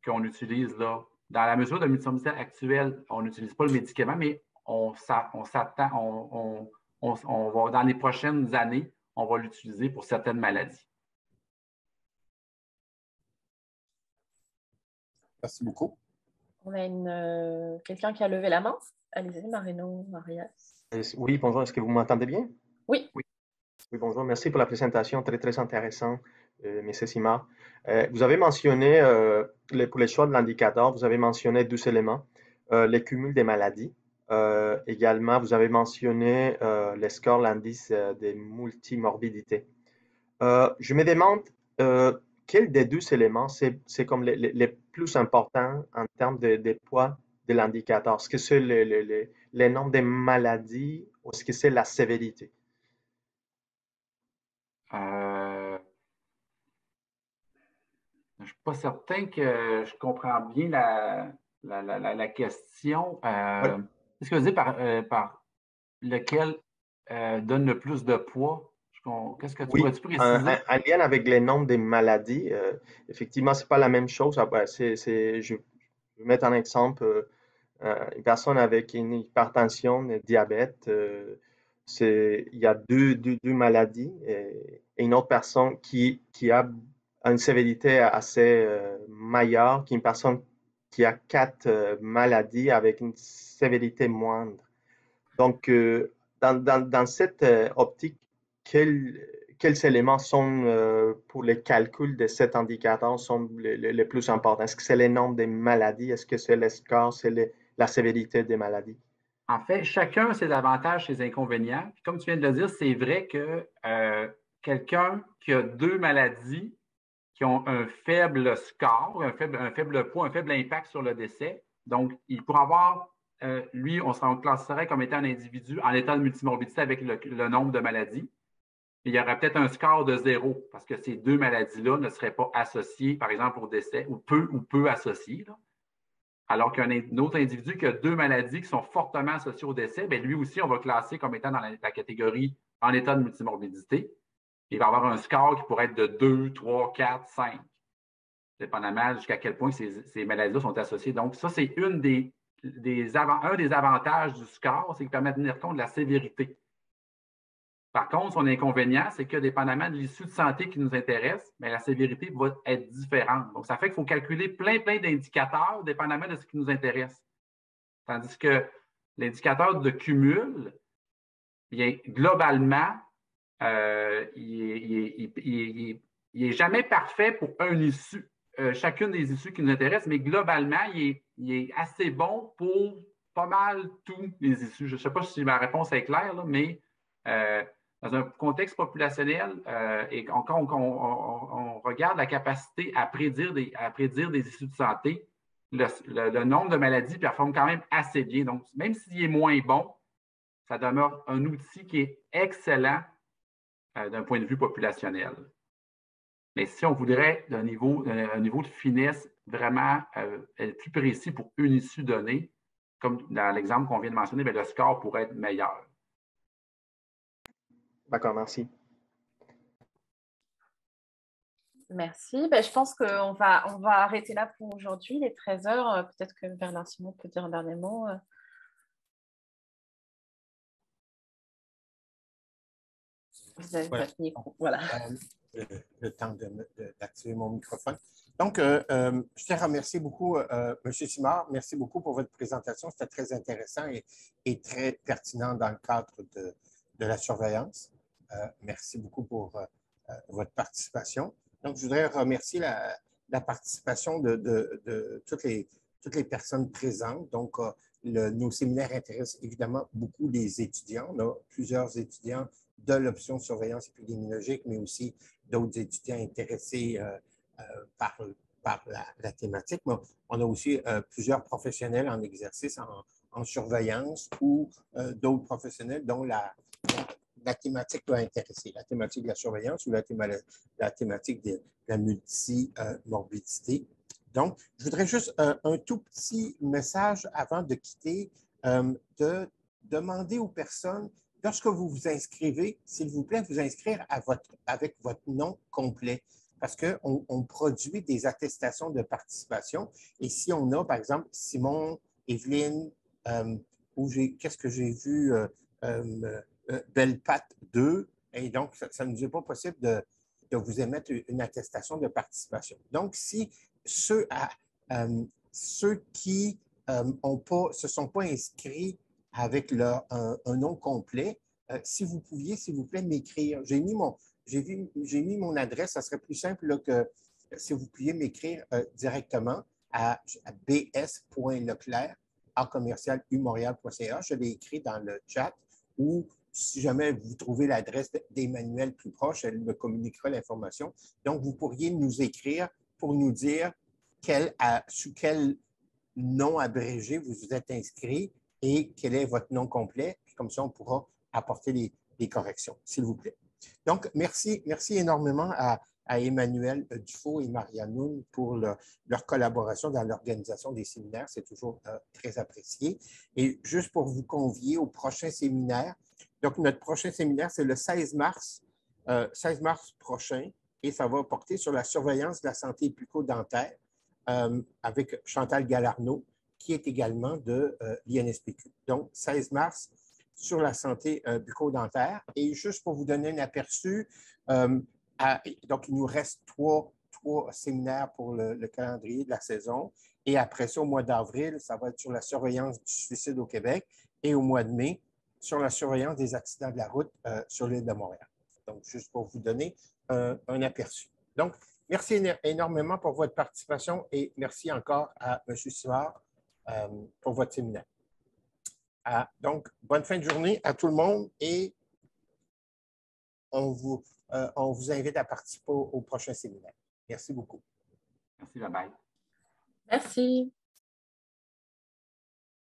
qu'on utilise là. Dans la mesure de multisommité actuelle, on n'utilise pas le médicament, mais on s'attend, on va, dans les prochaines années, on va l'utiliser pour certaines maladies. Merci beaucoup. On a quelqu'un qui a levé la main. Allez-y, Marino, Marias. Oui, bonjour. Est-ce que vous m'entendez bien? Oui. Oui. Oui, bonjour. Merci pour la présentation. Très, très intéressant, M. Simard. Vous avez mentionné, pour les choix de l'indicateur, vous avez mentionné 2 éléments. Les cumuls des maladies. Également, vous avez mentionné les scores, l'indice des multimorbidités. Je me demande quel des 2 éléments c'est comme les plus importants en termes de poids de l'indicateur. Est-ce que c'est le nombre de maladies ou est-ce que c'est la sévérité? Je ne suis pas certain que je comprends bien la question. Oui. Qu'est-ce que vous dites par lequel donne le plus de poids? Qu'est-ce que tu Oui, pourrais-tu préciser? un lien avec le nombre de maladies. Effectivement, c'est pas la même chose. Ah, ben, je vais mettre un exemple. Une personne avec une hypertension, un diabète, il y a deux maladies et une autre personne qui a une sévérité assez meilleure qu'une personne qui a 4 maladies avec une sévérité moindre. Donc, dans cette optique, quels éléments sont, pour le calcul de cet indicateur, sont les plus importants? Est-ce que c'est le nombre de maladies? Est-ce que c'est le score? C'est la sévérité des maladies? En fait, chacun a ses avantages, ses inconvénients. Puis comme tu viens de le dire, c'est vrai que quelqu'un qui a 2 maladies qui ont un faible score, un faible poids, un faible impact sur le décès, donc il pourra avoir, lui, on classerait comme étant un individu en état de multimorbidité avec le nombre de maladies. Il y aurait peut-être un score de 0 parce que ces 2 maladies-là ne seraient pas associées, par exemple, au décès, ou peu associées, là. Alors qu'un autre individu qui a 2 maladies qui sont fortement associées au décès, bien, lui aussi, on va classer comme étant dans la catégorie en état de multimorbidité. Il va avoir un score qui pourrait être de 2, 3, 4, 5, dépendamment jusqu'à quel point ces maladies-là sont associées. Donc, ça, c'est un des avantages du score, c'est qu'il permet de tenir compte de la sévérité. Par contre, son inconvénient, c'est que dépendamment de l'issue de santé qui nous intéresse, bien, la sévérité va être différente. Donc, ça fait qu'il faut calculer plein d'indicateurs dépendamment de ce qui nous intéresse. Tandis que l'indicateur de cumul, bien, globalement, il n'est jamais parfait pour une issue, chacune des issues qui nous intéressent, mais globalement, il est assez bon pour pas mal tous les issues. Je ne sais pas si ma réponse est claire, là, mais dans un contexte populationnel, et quand on regarde la capacité à prédire des issues de santé, le nombre de maladies performe quand même assez bien. Donc, même s'il est moins bon, ça demeure un outil qui est excellent d'un point de vue populationnel. Mais si on voudrait un niveau de finesse vraiment plus précis pour une issue donnée, comme dans l'exemple qu'on vient de mentionner, bien, le score pourrait être meilleur. D'accord, merci. Merci. Ben, je pense qu'on va arrêter là pour aujourd'hui. Il est 13 heures. Peut-être que Bernard Simon peut dire un dernier mot. Vous avez votre micro. Voilà. le temps d'activer mon microphone. Donc, je tiens à remercier beaucoup M. Simard. Merci beaucoup pour votre présentation. C'était très intéressant et très pertinent dans le cadre de la surveillance. Merci beaucoup pour votre participation. Donc, je voudrais remercier la participation de toutes les personnes présentes. Donc, nos séminaires intéressent évidemment beaucoup les étudiants. On a plusieurs étudiants de l'option surveillance épidémiologique, mais aussi d'autres étudiants intéressés par la thématique. Mais on a aussi plusieurs professionnels en exercice en surveillance ou d'autres professionnels dont la thématique doit intéresser, la thématique de la surveillance ou la thématique de la multimorbidité. Donc, je voudrais juste un tout petit message avant de quitter, de demander aux personnes, lorsque vous vous inscrivez, s'il vous plaît, vous inscrire avec votre nom complet, parce qu'on produit des attestations de participation. Et si on a, par exemple, Simon, Evelyne, ou qu'est-ce que j'ai vu, Bellepat 2, et donc ça ne nous est pas possible de vous émettre une attestation de participation. Donc, si ceux qui se sont pas inscrits avec un nom complet, si vous pouviez, s'il vous plaît, m'écrire. J'ai mis mon adresse, ça serait plus simple là, que si vous pouviez m'écrire directement à bs.leclerc@umontréal.ca. Je l'ai écrit dans le chat, ou si jamais vous trouvez l'adresse d'Emmanuel plus proche, elle me communiquera l'information. Donc, vous pourriez nous écrire pour nous dire sous quel nom abrégé vous vous êtes inscrit et quel est votre nom complet. Puis comme ça, on pourra apporter les corrections, s'il vous plaît. Donc, merci énormément à Emmanuel Dufault et Maria Noun pour leur collaboration dans l'organisation des séminaires. C'est toujours très apprécié. Et juste pour vous convier au prochain séminaire, donc notre prochain séminaire, c'est le 16 mars prochain, et ça va porter sur la surveillance de la santé bucco-dentaire avec Chantal Galarneau, qui est également de l'INSPQ. Donc, 16 mars sur la santé bucco-dentaire. Et juste pour vous donner un aperçu, donc il nous reste trois séminaires pour le calendrier de la saison. Et après ça, au mois d'avril, ça va être sur la surveillance du suicide au Québec. Et au mois de mai, sur la surveillance des accidents de la route sur l'île de Montréal. Donc, juste pour vous donner un aperçu. Donc, merci énormément pour votre participation et merci encore à M. Simard pour votre séminaire. Donc, bonne fin de journée à tout le monde et on vous invite à participer au prochain séminaire. Merci beaucoup. Merci, bye-bye. Merci.